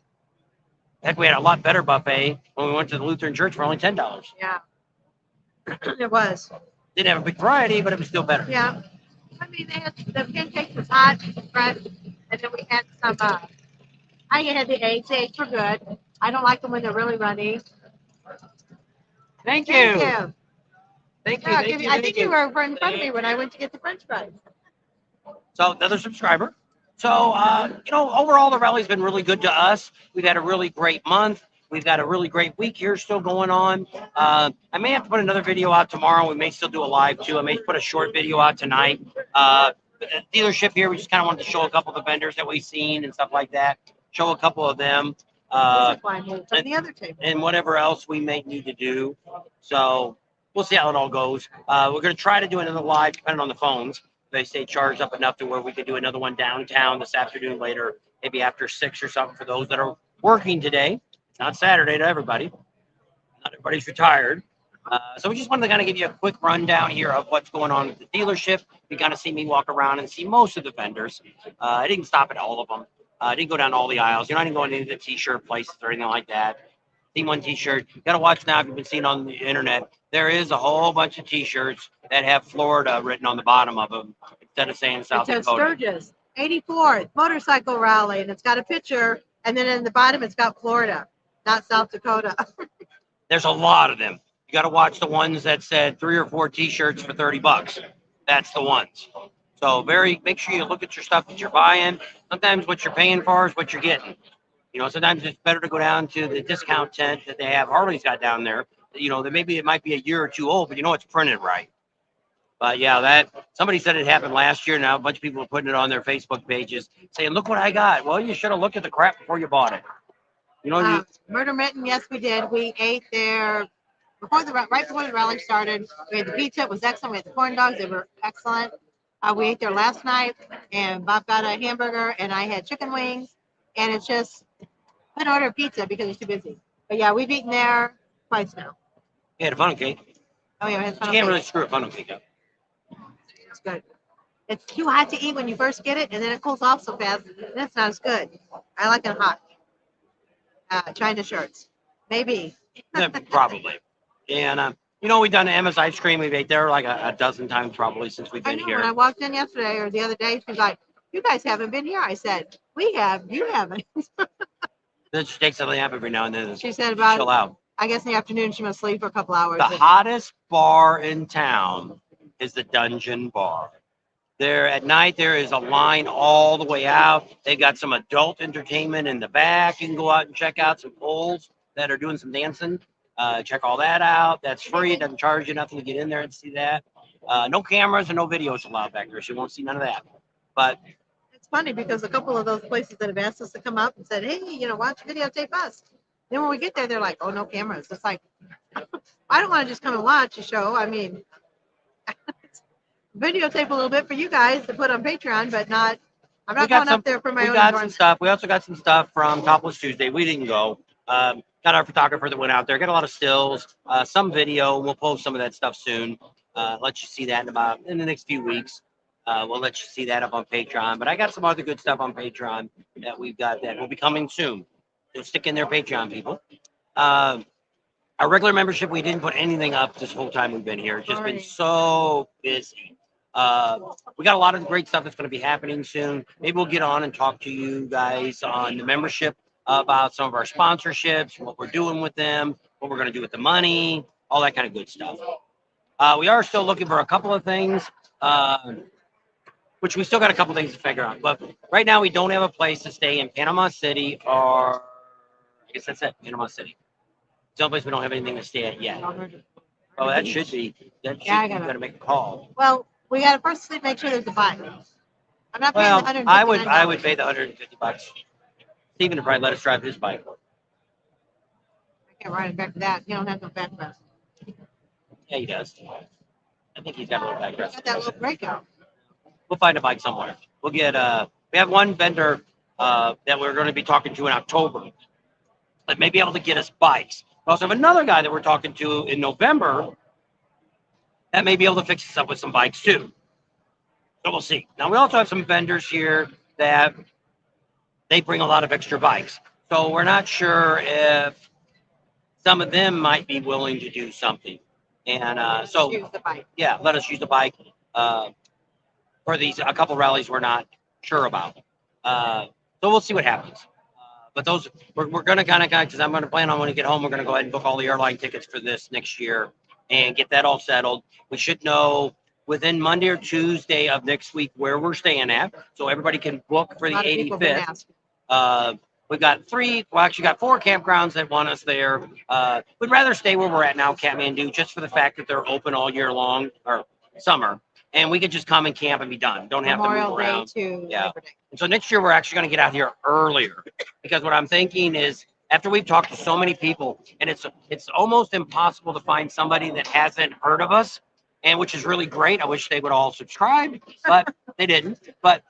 Heck, we had a lot better buffet when we went to the Lutheran church for only $10. Yeah. It was. Didn't have a big variety, but it was still better. Yeah. I mean, the pancakes was hot, fresh, and then we had some, I had the eggs. The eggs were good. I don't like them when they're really runny. Thank you. Thank you. Thank you. Yeah, Thank you. I think you were in front of me when I went to get the French fries. So another subscriber. So, overall, the rally's been really good to us. We've had a really great month. We've got a really great week here still going on. I may have to put another video out tomorrow. We may still do a live too. I may put a short video out tonight. The dealership here, we just kind of wanted to show a couple of the vendors that we've seen and stuff like that. Show a couple of them. This is why I moved from the other table. And whatever else we may need to do. So we'll see how it all goes. We're going to try to do another live depending on the phones. They stay charged up enough to where we could do another one downtown this afternoon later, maybe after 6 or something for those that are working today. It's not Saturday to everybody. Not everybody's retired. So we just wanted to kind of give you a quick rundown here of what's going on with the dealership. You kind of see me walk around and see most of the vendors. I didn't stop at all of them. I didn't go down all the aisles. I didn't go into any of the t-shirt places or anything like that. See one t-shirt. You got to watch now if you've been seeing on the internet. There is a whole bunch of t-shirts that have Florida written on the bottom of them instead of saying South It says Dakota. Sturgis, 84th motorcycle rally, and it's got a picture, and then in the bottom it's got Florida, not South Dakota. There's a lot of them. You got to watch the ones that said 3 or 4 t-shirts for $30. That's the ones. So make sure you look at your stuff that you're buying. Sometimes what you're paying for is what you're getting. Sometimes it's better to go down to the discount tent that they have Harley's got down there. That maybe it might be a year or two old, but it's printed right. But yeah, that somebody said it happened last year. Now a bunch of people are putting it on their Facebook pages saying, "Look what I got." Well, you should have looked at the crap before you bought it. Murder Mitten, yes, we did. We ate there right before the rally started. We had the pizza; it was excellent. We had the corn dogs; they were excellent. We ate there last night, and Bob got a hamburger, and I had chicken wings. And it's just I couldn't order pizza because it's too busy. But yeah, we've eaten there twice now. You had a funnel cake. Oh yeah, we had funnel You can't cake. really screw a funnel cake up. It's good. It's too hot to eat when you first get it, and then it cools off so fast, and it's not as good. I like it hot. China shirts, maybe. Yeah, probably. And we've done Emma's ice cream. We've ate there like a dozen times probably since we've I been know. here. When I walked in yesterday or the other day, she's like, "You guys haven't been here." I said, "We have. You haven't." Then she takes something up every now and then. She said Chill about. out. I guess in the afternoon she must sleep for a couple hours. The hottest bar in town is the Dungeon Bar. There at night, there is a line all the way out. They got some adult entertainment in the back. You can go out and check out some pools that are doing some dancing. Check all that out. That's free. It doesn't charge you nothing to get in there and see that. No cameras and no videos allowed back there, so you won't see none of that. But It's funny because a couple of those places that have asked us to come up and said, "Hey, watch videotape us." Then when we get there, they're like, "Oh, no cameras." It's like, I don't want to just come and watch a show. I mean, videotape a little bit for you guys to put on Patreon, but not. I'm not going up there for my own. We got some stuff. We also got some stuff from Topless Tuesday. We didn't go. Got our photographer that went out there. Got a lot of stills, some video. We'll post some of that stuff soon. Let you see that in the next few weeks. We'll let you see that up on Patreon. But I got some other good stuff on Patreon that we've got that will be coming soon. So stick in there, Patreon people. Our regular membership, we didn't put anything up this whole time we've been here. It's just been so busy. We got a lot of great stuff that's going to be happening soon. Maybe we'll get on and talk to you guys on the membership about some of our sponsorships, what we're doing with them, what we're going to do with the money, all that kind of good stuff. We are still looking for a couple of things, which we still got a couple things to figure out. But right now, we don't have a place to stay in Panama City, or I guess that's it, Panama City. Someplace we don't have anything to stay at yet. Oh, that should be. Yeah, You got to make a call. Well, we got to first make sure there's a bike. I'm not paying Well, the $159. I would pay the $150. Steven would probably let us drive his bike. I can't ride it back to that. You don't have no backrest. Yeah, he does. I think he's got a little backrest. Got that little breakout. We'll find a bike somewhere. We'll get we have one vendor that we're going to be talking to in October that may be able to get us bikes. We also have another guy that we're talking to in November that may be able to fix us up with some bikes too. So we'll see. Now, we also have some vendors here that they bring a lot of extra bikes. So we're not sure if some of them might be willing to do something. And so, Use the bike. yeah, let us use the bike for these, a couple rallies we're not sure about. So we'll see what happens. But those, we're going to kind of, because I'm going to plan on when we get home, we're going to go ahead and book all the airline tickets for this next year and get that all settled. We should know within Monday or Tuesday of next week where we're staying at, so everybody can book for the 85th. We've got actually got 4 campgrounds that want us there. We'd rather stay where we're at now, Kathmandu, just for the fact that they're open all year long, or summer, and we could just come and camp and be done. Don't have to move around. Yeah. And so next year we're actually going to get out here earlier, because what I'm thinking is, after we've talked to so many people, and it's almost impossible to find somebody that hasn't heard of us, and which is really great. I wish they would all subscribe, but they didn't. But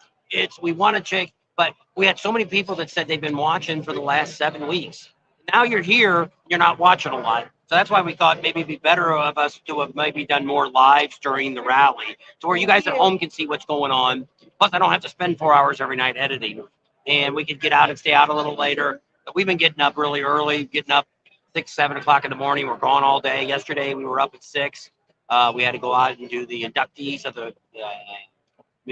we want to check. But we had so many people that said they've been watching for the last 7 weeks. Now you're here, you're not watching a lot. So that's why we thought maybe it'd be better of us to have maybe done more lives during the rally, to where you guys at home can see what's going on. Plus, I don't have to spend 4 hours every night editing, and we could get out and stay out a little later. But we've been getting up really early, getting up 6, 7 o'clock in the morning. We're gone all day. Yesterday we were up at 6. We had to go out and do the inductees of the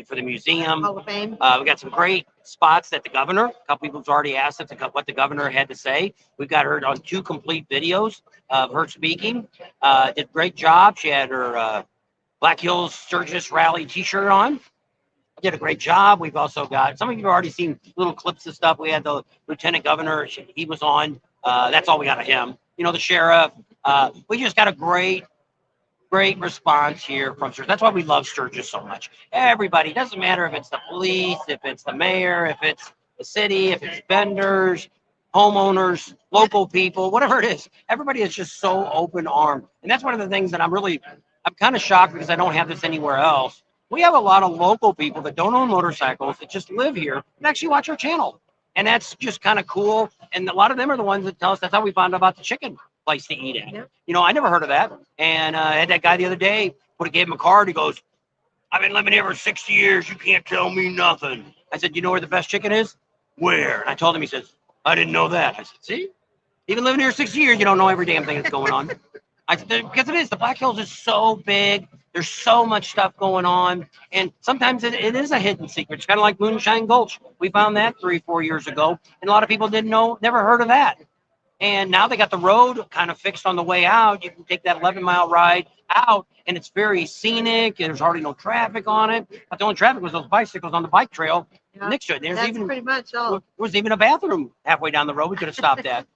for the museum. Hall of Fame. We got some great spots that the governor, a couple people's already asked us what the governor had to say. We've got her on 2 complete videos of her speaking. Did a great job. She had her Black Hills Sturgis Rally t-shirt on. Did a great job. We've also got, some of you have already seen little clips of stuff. We had the lieutenant governor. He was on. That's all we got of him. You know, the sheriff. We just got a great response here from Sturgis. That's why we love Sturgis so much. Everybody, doesn't matter if it's the police, if it's the mayor, if it's the city, if it's vendors, homeowners, local people, whatever it is. Everybody is just so open armed. And that's one of the things that I'm kind of shocked, because I don't have this anywhere else. We have a lot of local people that don't own motorcycles that just live here and actually watch our channel. And that's just kind of cool. And a lot of them are the ones that tell us that's how we found out about the chicken place to eat at. Yep. You know, I never heard of that. And I had that guy the other day, gave him a card. He goes, "I've been living here for 60 years. You can't tell me nothing." I said, "You know where the best chicken is?" "Where?" And I told him. He says, "I didn't know that." I said, "See, even living here 60 years, you don't know every damn thing that's going on." I said, "Because it is. The Black Hills is so big. There's so much stuff going on. And sometimes it is a hidden secret. It's kind of like Moonshine Gulch. We found that 3-4 years ago. And a lot of people didn't know, never heard of that. And now they got the road kind of fixed on the way out. You can take that 11-mile ride out, and it's very scenic, and there's hardly no traffic on it. But the only traffic was those bicycles on the bike trail next to it. That's pretty much all. There was even a bathroom halfway down the road we could have stopped at.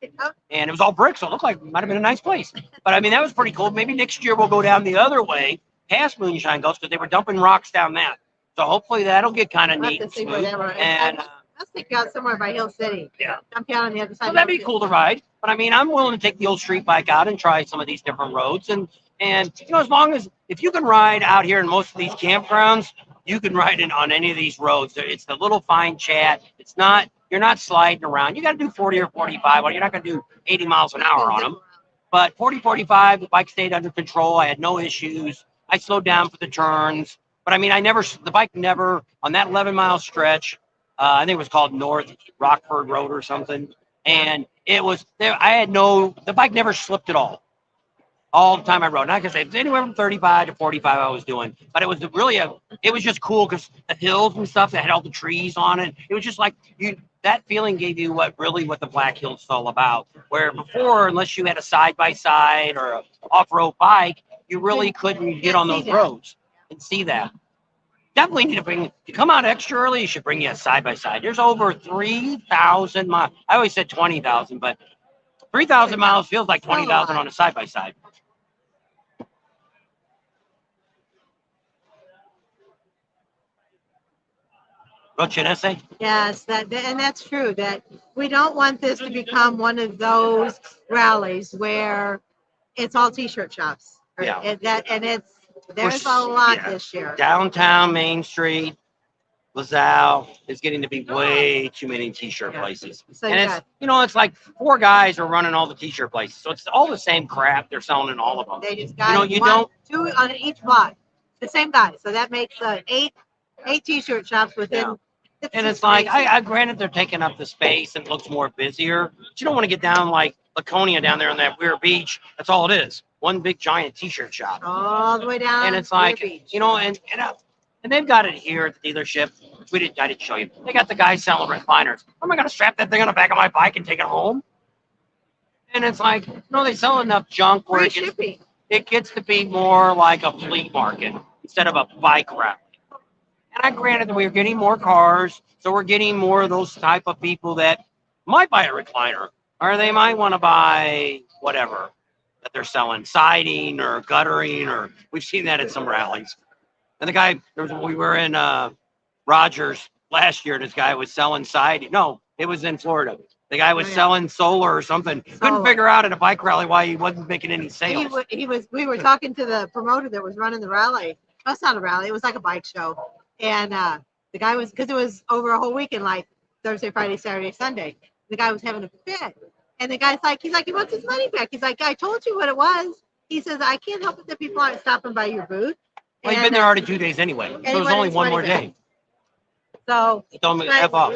And it was all brick, so it looked like it might have been a nice place. But, I mean, that was pretty cool. Maybe next year we'll go down the other way, past Moonshine Gulch, because they were dumping rocks down that. So hopefully that'll get kind of neat. And I was thinking out somewhere by Hill City. Yeah. I'm down on the other side. So that'd be cool to ride. But I mean, I'm willing to take the old street bike out and try some of these different roads. And you know, as long as, if you can ride out here in most of these campgrounds, you can ride on any of these roads. It's the little fine chat. It's not, you're not sliding around. You got to do 40 or 45. Well, you're not going to do 80 miles an hour on them. But 40, 45, the bike stayed under control. I had no issues. I slowed down for the turns. But I mean, the bike never, on that 11-mile stretch, I think it was called North Rockford Road or something. And it was there. The bike never slipped at all. all the time I rode. Not because it was anywhere from 35 to 45 I was doing, but it was really it was just cool because the hills and stuff that had all the trees on it. It was just like that feeling gave you what the Black Hills is all about. Where before, unless you had a side by side or a off road bike, you really couldn't get on those roads and see that. Definitely need to bring. To come out extra early, you should bring you a side by side. There's over 3,000 miles. I always said 20,000, but 3,000 miles feels like 20,000 on a side by side. Wrote you an essay? Yes, and that's true. That we don't want this to become one of those rallies where it's all T-shirt shops. Yeah. There's a lot this year. Downtown Main Street, LaSalle is getting to be way too many T-shirt places. So and it's like 4 guys are running all the T-shirt places. So it's all the same crap they're selling in all of them. They just got 2 on each block. The same guy. So that makes 8 T-shirt shops within. Yeah. And it's like, I granted they're taking up the space and it looks more busier, but you don't want to get down like Laconia down there on that weird beach. That's all it is. One big giant T-shirt shop. All the way down. And it's like, and they've got it here at the dealership. I didn't show you. They got the guy selling recliners. Am I going to strap that thing on the back of my bike and take it home? And it's like, no, they sell enough junk where it gets to be more like a flea market instead of a bike rally. And I granted that we're getting more cars, so we're getting more of those type of people that might buy a recliner, or they might want to buy whatever that they're selling, siding or guttering, or we've seen that at some rallies. And the guy, we were in Rogers last year, this guy was selling siding. No, it was in Florida. The guy was selling solar or something. Couldn't figure out at a bike rally why he wasn't making any sales. We were talking to the promoter that was running the rally. Oh, it's not a rally. It was like a bike show. And the guy was, because it was over a whole weekend, like Thursday, Friday, Saturday, Sunday. The guy was having a fit. And the guy's like, he wants his money back. He's like, I told you what it was. He says, I can't help it that people aren't stopping by your booth. Well, you've been there already 2 days anyway. So there's only one more day. So, F off.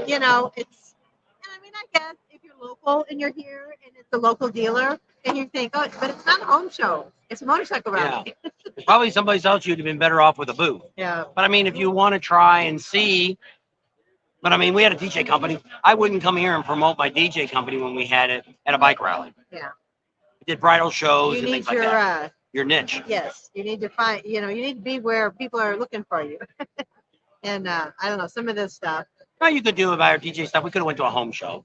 I guess if you're local and you're here and it's a local dealer and you think, oh, but it's not a home show. It's a motorcycle rally. Yeah. Probably someplace else you'd have been better off with a booth. Yeah. But I mean, if you want to try and see, but I mean, we had a DJ company. I wouldn't come here and promote my DJ company when we had it at a bike rally. Yeah. We did bridal shows and things like that. Your niche. Yes. You need to find, you need to be where people are looking for you. And I don't know, some of this stuff. Well, you could do about our DJ stuff. We could have went to a home show.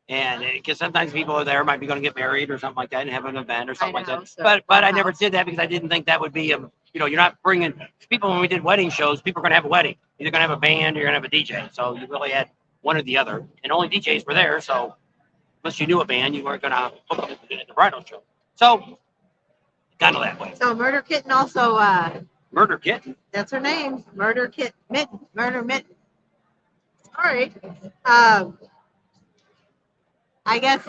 And because sometimes people are there might be going to get married or something like that and have an event or something like that. So but I never did that because I didn't think that would be you're not bringing people. When we did wedding shows, people are going to have a wedding. You're going to have a band or you're going to have a DJ. So you really had one or the other, and only DJs were there. So unless you knew a band, you weren't going to hook up at the bridal show. So kind of that way. So Murder Kitten also. Murder Kitten. That's her name. Murder Kitten. Murder Mitten. Sorry. I guess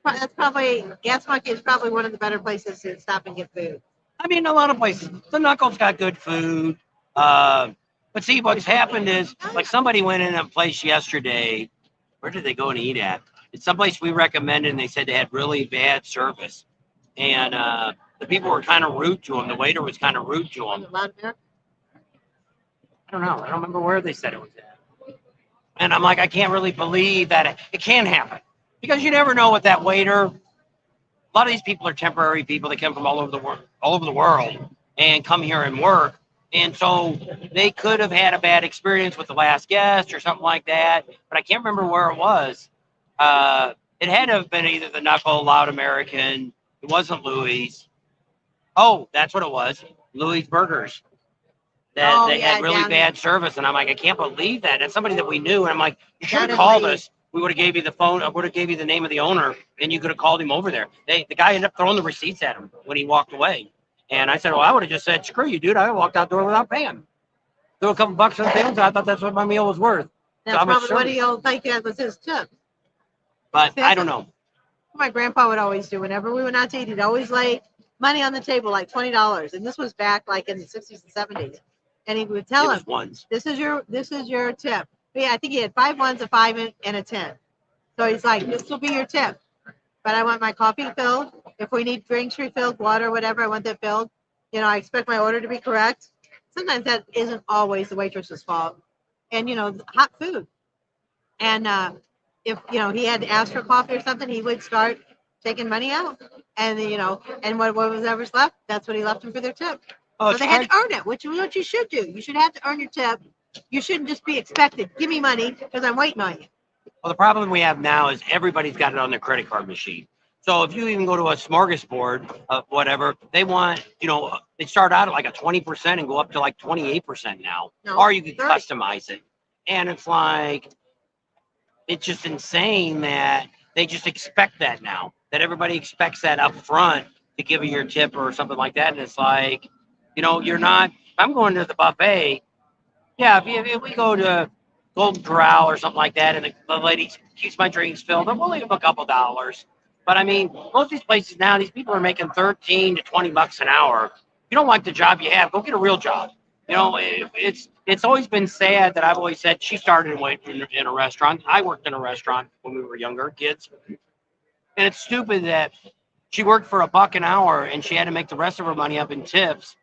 that's probably Gas Monkey is probably one of the better places to stop and get food. I mean, a lot of places. The Knuckles got good food. But see, what's happened is, like, somebody went in a place yesterday. Where did they go and eat at? It's someplace we recommended, and they said they had really bad service. And the people were kind of rude to them. The waiter was kind of rude to them. I don't know. I don't remember where they said it was at. And I'm like, I can't really believe that it can happen. Because you never know what that waiter. A lot of these people are temporary people. They come from all over the world and come here and work. And so they could have had a bad experience with the last guest or something like that. But I can't remember where it was. It had to have been either the Knuckle, Loud American. It wasn't Louis. Oh, that's what it was. Louis Burgers. They had really bad service. And I'm like, I can't believe that. And somebody that we knew. And I'm like, you should have called us. We would have gave you the phone. I would have gave you the name of the owner, and you could have called him over there. The guy ended up throwing the receipts at him when he walked away. And I said, well, I would have just said, screw you, dude. I walked out the door without paying. Threw a couple bucks on the table. I thought that's what my meal was worth. That's probably what he'll think that was his tip. But I don't know. My grandpa would always do whenever we went out to eat. He'd always lay money on the table, like $20. And this was back like in the 60s and 70s. And he would tell him, this is your tip. But yeah, I think he had 5 ones, a 5, and a 10. So he's like, this will be your tip. But I want my coffee filled, If we need drinks refilled, water, whatever, I want that filled. You know, I expect my order to be correct. Sometimes that isn't always the waitress's fault. And, you know, hot food. And if, you know, he had to ask for coffee or something, he would start taking money out. And, you know, and what was ever's left, that's what he left them for their tip. Oh, So they had to earn it, which is what you should do. You should have to earn your tip. You shouldn't just be expected. Give me money because I'm waiting on you. Well, the problem we have now is everybody's got it on their credit card machine. So if you even go to a smorgasbord of whatever, they want, you know, they start out at like a 20% and go up to like 28% now. No, Or you can 30. customize it. And it's like, it's just insane that they just expect that now. That everybody expects that up front to give you your tip or something like that. And it's like, you know, you're not, if I'm going to the buffet, yeah, if we go to Golden Corral or something like that, and the lady keeps my drinks filled, we'll leave them a couple dollars. But I mean, most of these places now, these people are making 13 to 20 bucks an hour. If you don't like the job you have, go get a real job. You know, it's always been sad that I've always said she started in a restaurant. I worked in a restaurant when we were younger kids, and it's stupid that she worked for $1 an hour and she had to make the rest of her money up in tips.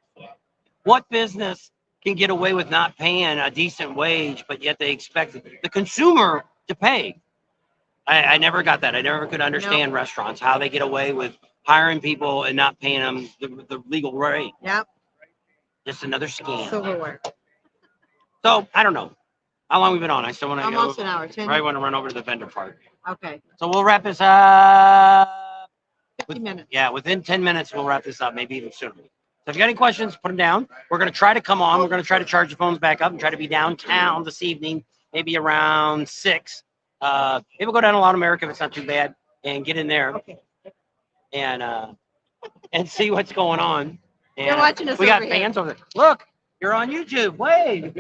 What business can get away with not paying a decent wage, but yet they expect the consumer to pay? I never got that. I never could understand restaurants, how they get away with hiring people and not paying them the legal rate. Yep. Just another scam. Silverware. So I don't know how long we've been on. I still want to Almost go. an hour. 10. Right, want to run over to the vendor park. Okay. So we'll wrap this up. 50 minutes. Yeah, within 10 minutes we'll wrap this up, maybe even sooner. So if you got any questions, put them down. We're going to try to come on. We're going to try to charge the phones back up and try to be downtown this evening, maybe around 6. Maybe we'll go down to Lawn America if it's not too bad and get in there Okay. and see what's going on. And You're watching us we got over here. fans over there. Look, you're on YouTube. Wait.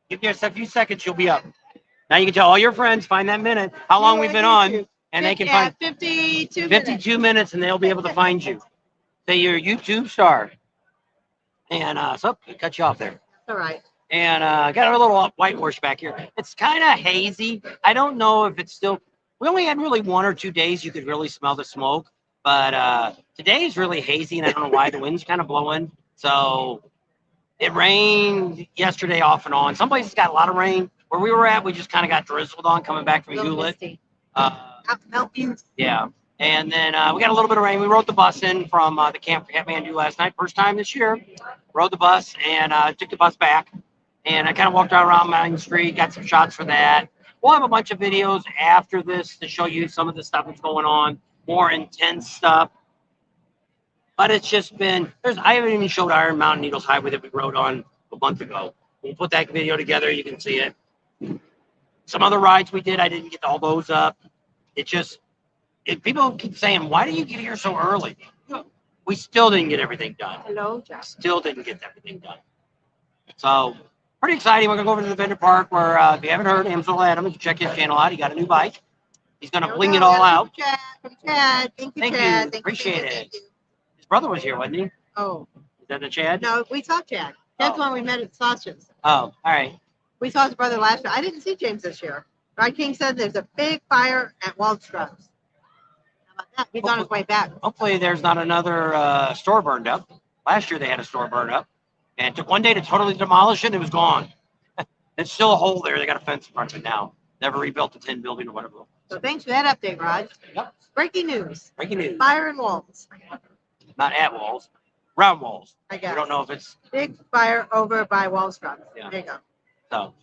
Give you a few seconds, you'll be up. Now you can tell all your friends, find that minute, how long we've been on, and they can find 52 minutes, and they'll be able to find you. Say you're a YouTube star. And so I cut you off there. All right. And got a little white horse back here. It's kind of hazy. I don't know if it's still. We only had really 1 or 2 days you could really smell the smoke, but today is really hazy, and I don't know why. The wind's kind of blowing. So it rained yesterday off and on. Some places got a lot of rain. Where we were at, we just kind of got drizzled on coming back from Hewlett. Yeah. And then we got a little bit of rain. We rode the bus in from the camp for Kathmandu last night. First time this year. Rode the bus and took the bus back. And I kind of walked around Main Street, got some shots for that. We'll have a bunch of videos after this to show you some of the stuff that's going on, more intense stuff. But it's just been, I haven't even showed Iron Mountain Needles Highway that we rode on a month ago. We'll put that video together. You can see it. Some other rides we did, I didn't get all those up. People keep saying, why do you get here so early? We still didn't get everything done. Hello, Jack. Still didn't get everything done. So pretty exciting. We're going to go over to the vendor park where, if you haven't heard, Amsel Adams, check his channel out. He got a new bike. He's going to bling it all out. Chad. Thank you, Chad. Appreciate it. His brother was here, wasn't he? Oh. Is that the Chad? No, we saw Chad. That's when we met at Sausages. Oh, all right. We saw his brother last year. I didn't see James this year. Rod King said there's a big fire at Waldstrom's. How about that? He's on his way back. Hopefully there's not another store burned up. Last year they had a store burned up. And it took 1 day to totally demolish it, and it was gone. There's still a hole there. They got a fence in front of it now. Never rebuilt the tin building or whatever. So thanks for that update, Rod. Yep. Breaking news. Breaking news. Fire in Walls. Not at walls. Round walls. I guess. We don't know if it's... Big fire over by Waldstrom's. Yeah. There you go. So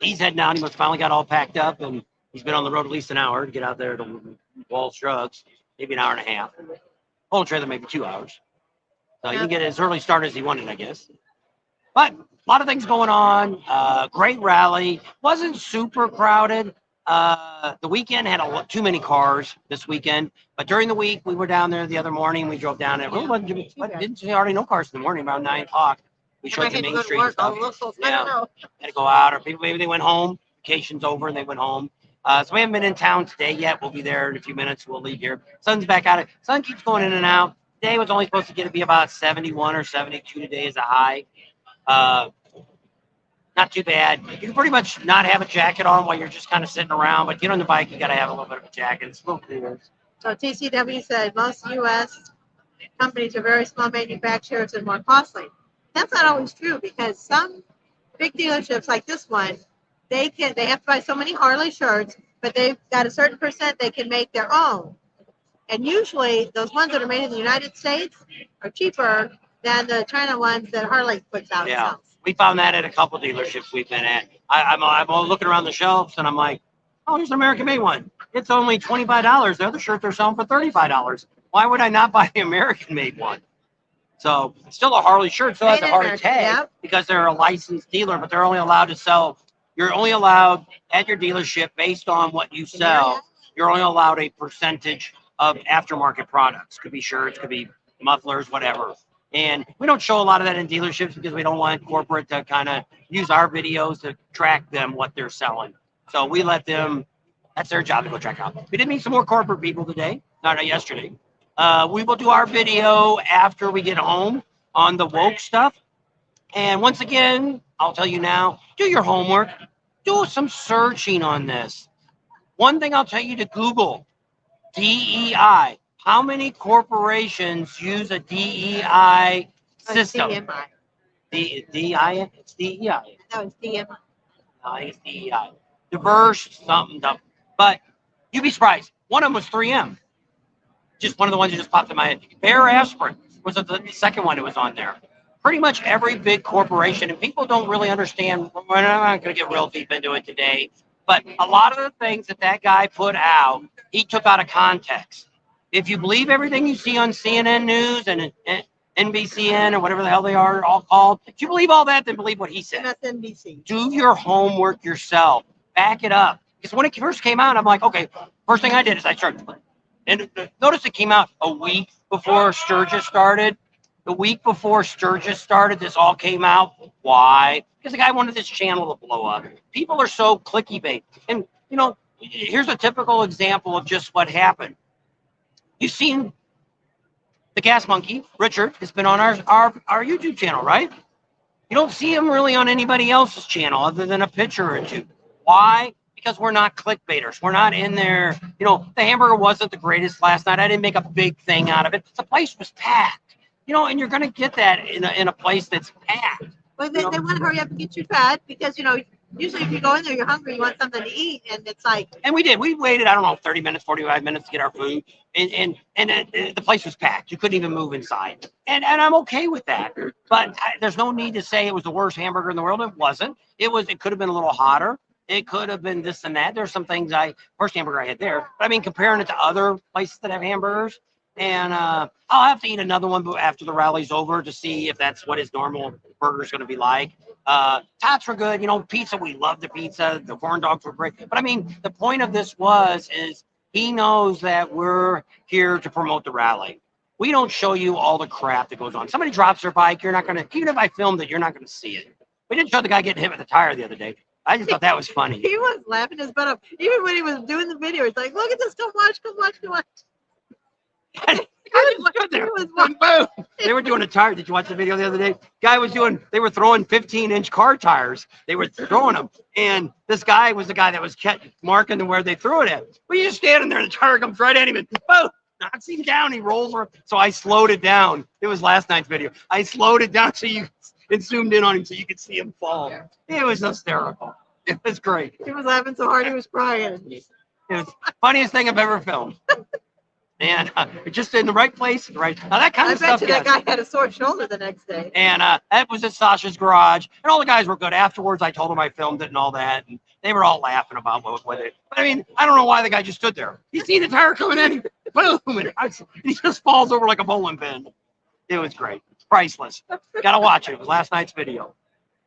he's heading out. He must finally got all packed up, and he's been on the road at least an hour to get out there to Walls Drugs. Maybe an hour and a half. Whole trailer maybe 2 hours. So he can get as early start as he wanted, I guess. But a lot of things going on. Great rally. Wasn't super crowded. The weekend had too many cars this weekend. But during the week, we were down there the other morning. We drove down there. Really didn't see already no cars in the morning, around 9 o'clock. We showed the Main Street and stuff. Yeah. Had to go out, or people maybe they went home. Vacation's over and they went home. So we haven't been in town today yet. We'll be there in a few minutes. We'll leave here. Sun's back out. Sun keeps going in and out. Today was only supposed to get to be about 71 or 72 today as a high. Not too bad. You can pretty much not have a jacket on while you're just kind of sitting around, but get on the bike, you got to have a little bit of a jacket. It's a little cooler. So TCW said most U.S. companies are very small manufacturers and more costly. That's not always true because some big dealerships like this one, they have to buy so many Harley shirts, but they've got a certain percent they can make their own. And usually those ones that are made in the United States are cheaper than the China ones that Harley puts out Yeah, itself. we found that at a couple dealerships we've been at. I'm all looking around the shelves and I'm like, oh, here's an American-made one. It's only $25. The other shirt they're selling for $35. Why would I not buy the American-made one? So it's still a Harley shirt, still has a Harley tag because they're a licensed dealer, but they're only allowed to sell. You're only allowed at your dealership based on what you sell. You're only allowed a percentage of aftermarket products. Could be shirts, could be mufflers, whatever. And we don't show a lot of that in dealerships because we don't want corporate to kind of use our videos to track them what they're selling. So we let them, that's their job to go check out. We did meet some more corporate people today, not yesterday. We will do our video after we get home on the woke stuff. And once again, I'll tell you now, do your homework. Do some searching on this. One thing I'll tell you to Google, DEI. How many corporations use a DEI system? DMI. DEI? It's DEI. No, it's DMI. No, it's DEI. Diverse, something. But you'd be surprised. One of them was 3M. Just one of the ones that just popped in my head. Bear Aspirin was the second one that was on there. Pretty much every big corporation, and people don't really understand. We're not going to get real deep into it today, but a lot of the things that guy put out, he took out of context. If you believe everything you see on CNN News and NBCN or whatever the hell they are all called, if you believe all that, then believe what he said. MSNBC. Do your homework yourself. Back it up. Because when it first came out, I'm like, okay, first thing I did is I started. And notice it came out a week before Sturgis started. The week before Sturgis started, this all came out. Why? Because the guy wanted this channel to blow up. People are so clicky bait. And, you know, here's a typical example of just what happened. You've seen the Gas Monkey, Richard, has been on our YouTube channel, right? You don't see him really on anybody else's channel other than a picture or two. Why? Because we're not clickbaiters. We're not in there. You know, the hamburger wasn't the greatest last night. I didn't make a big thing out of it. The place was packed. You know, and you're going to get that in a place that's packed. Well, they want to hurry up and get you fed because, you know, usually if you go in there, you're hungry, you want something to eat, and it's like. And we did. We waited, I don't know, 30 minutes, 45 minutes to get our food, and the place was packed. You couldn't even move inside. And I'm okay with that. But there's no need to say it was the worst hamburger in the world. It wasn't. It could have been a little hotter. It could have been this and that. There's some things first hamburger I had there. But I mean, comparing it to other places that have hamburgers, and I'll have to eat another one after the rally's over to see if that's what his normal burger is going to be like. Tots were good. You know, pizza, we love the pizza. The corn dogs were great. But I mean, the point of this is he knows that we're here to promote the rally. We don't show you all the crap that goes on. Somebody drops their bike, you're not going to, even if I filmed it, you're not going to see it. We didn't show the guy getting hit with a tire the other day. I just thought that was funny. He was laughing his butt off. Even when he was doing the video, he's like, look at this, come watch. Boom. They were doing a tire. Did you watch the video the other day? They were throwing 15-inch car tires. They were throwing them. And this guy was the guy that was marking where they threw it at. Well, you're just standing there and the tire comes right at him and boom, knocks him down. He rolls over. So I slowed it down. It was last night's video. I slowed it down and zoomed in on him so you could see him fall. It was hysterical. It was great. He was laughing so hard he was crying. It was the funniest thing I've ever filmed. And just in the right place, right now. That kind of stuff. I bet you that guy had a sore shoulder the next day. And that was at Sasha's garage, and all the guys were good. Afterwards, I told them I filmed it and all that, and they were all laughing about with it. But I mean, I don't know why the guy just stood there. You see the tire coming in, boom, and he just falls over like a bowling pin. It was great, priceless. Gotta watch it. It was last night's video.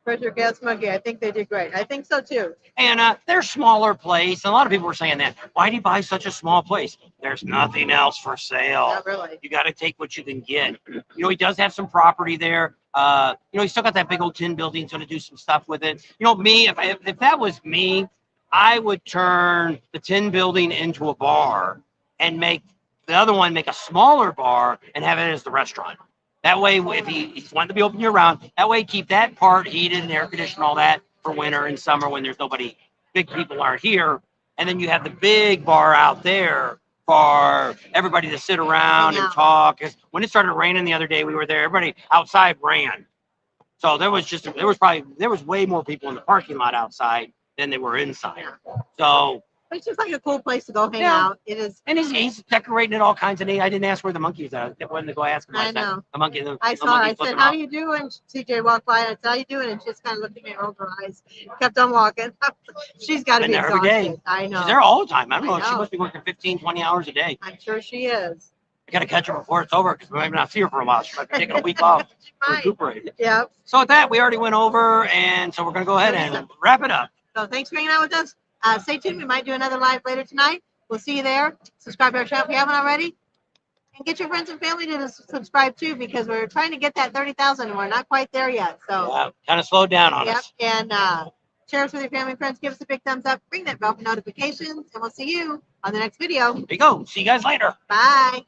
Richard Gas Monkey, I think they did great. I think so too. And they're smaller place. And a lot of people were saying that. Why do you buy such a small place? There's nothing else for sale. Not really. You got to take what you can get. You know, he does have some property there. You know, he's still got that big old tin building. He's going to do some stuff with it. You know, me, if that was me, I would turn the tin building into a bar and make the other one make a smaller bar and have it as the restaurant. That way, if he's wanting to be open year round, that way keep that part heated and air conditioned, all that for winter and summer when there's nobody, big people aren't here. And then you have the big bar out there for everybody to sit around Hang and out. talk. 'Cause when it started raining the other day, we were there. Everybody outside ran. So there was way more people in the parking lot outside than they were inside. Yeah. So It's just like a cool place to go hang Yeah. out. It is. and he's decorating it all kinds of neat. I didn't ask where the monkeys are. I wanted to go ask him. I said, know. The monkey. I the saw her. I monkey's said, looking "How up. you doing?" CJ walked by. I said, "How you doing?" And she just kind of looked at me and rolled her eyes. Kept on walking. She's got to Been be there every day. exhausted. I know. She's there all the time. I don't I know. She know. must be working 15, 20 hours a day. I'm sure she is. I got to catch her before it's over because we might not see her for a while. She might be taking a week off She to might. recuperate. Yep. So with that, we already went over, and so we're going to go ahead and wrap it up. So thanks for hanging out with us. Stay tuned. We might do another live later tonight. We'll see you there. Subscribe to our channel if you haven't already. And get your friends and family to subscribe too, because we're trying to get that 30,000 and we're not quite there yet. So Yeah, kind of slowed down on yep. us. And share us with your family and friends. Give us a big thumbs up. Ring that bell for notifications. And we'll see you on the next video. There you go. See you guys later. Bye.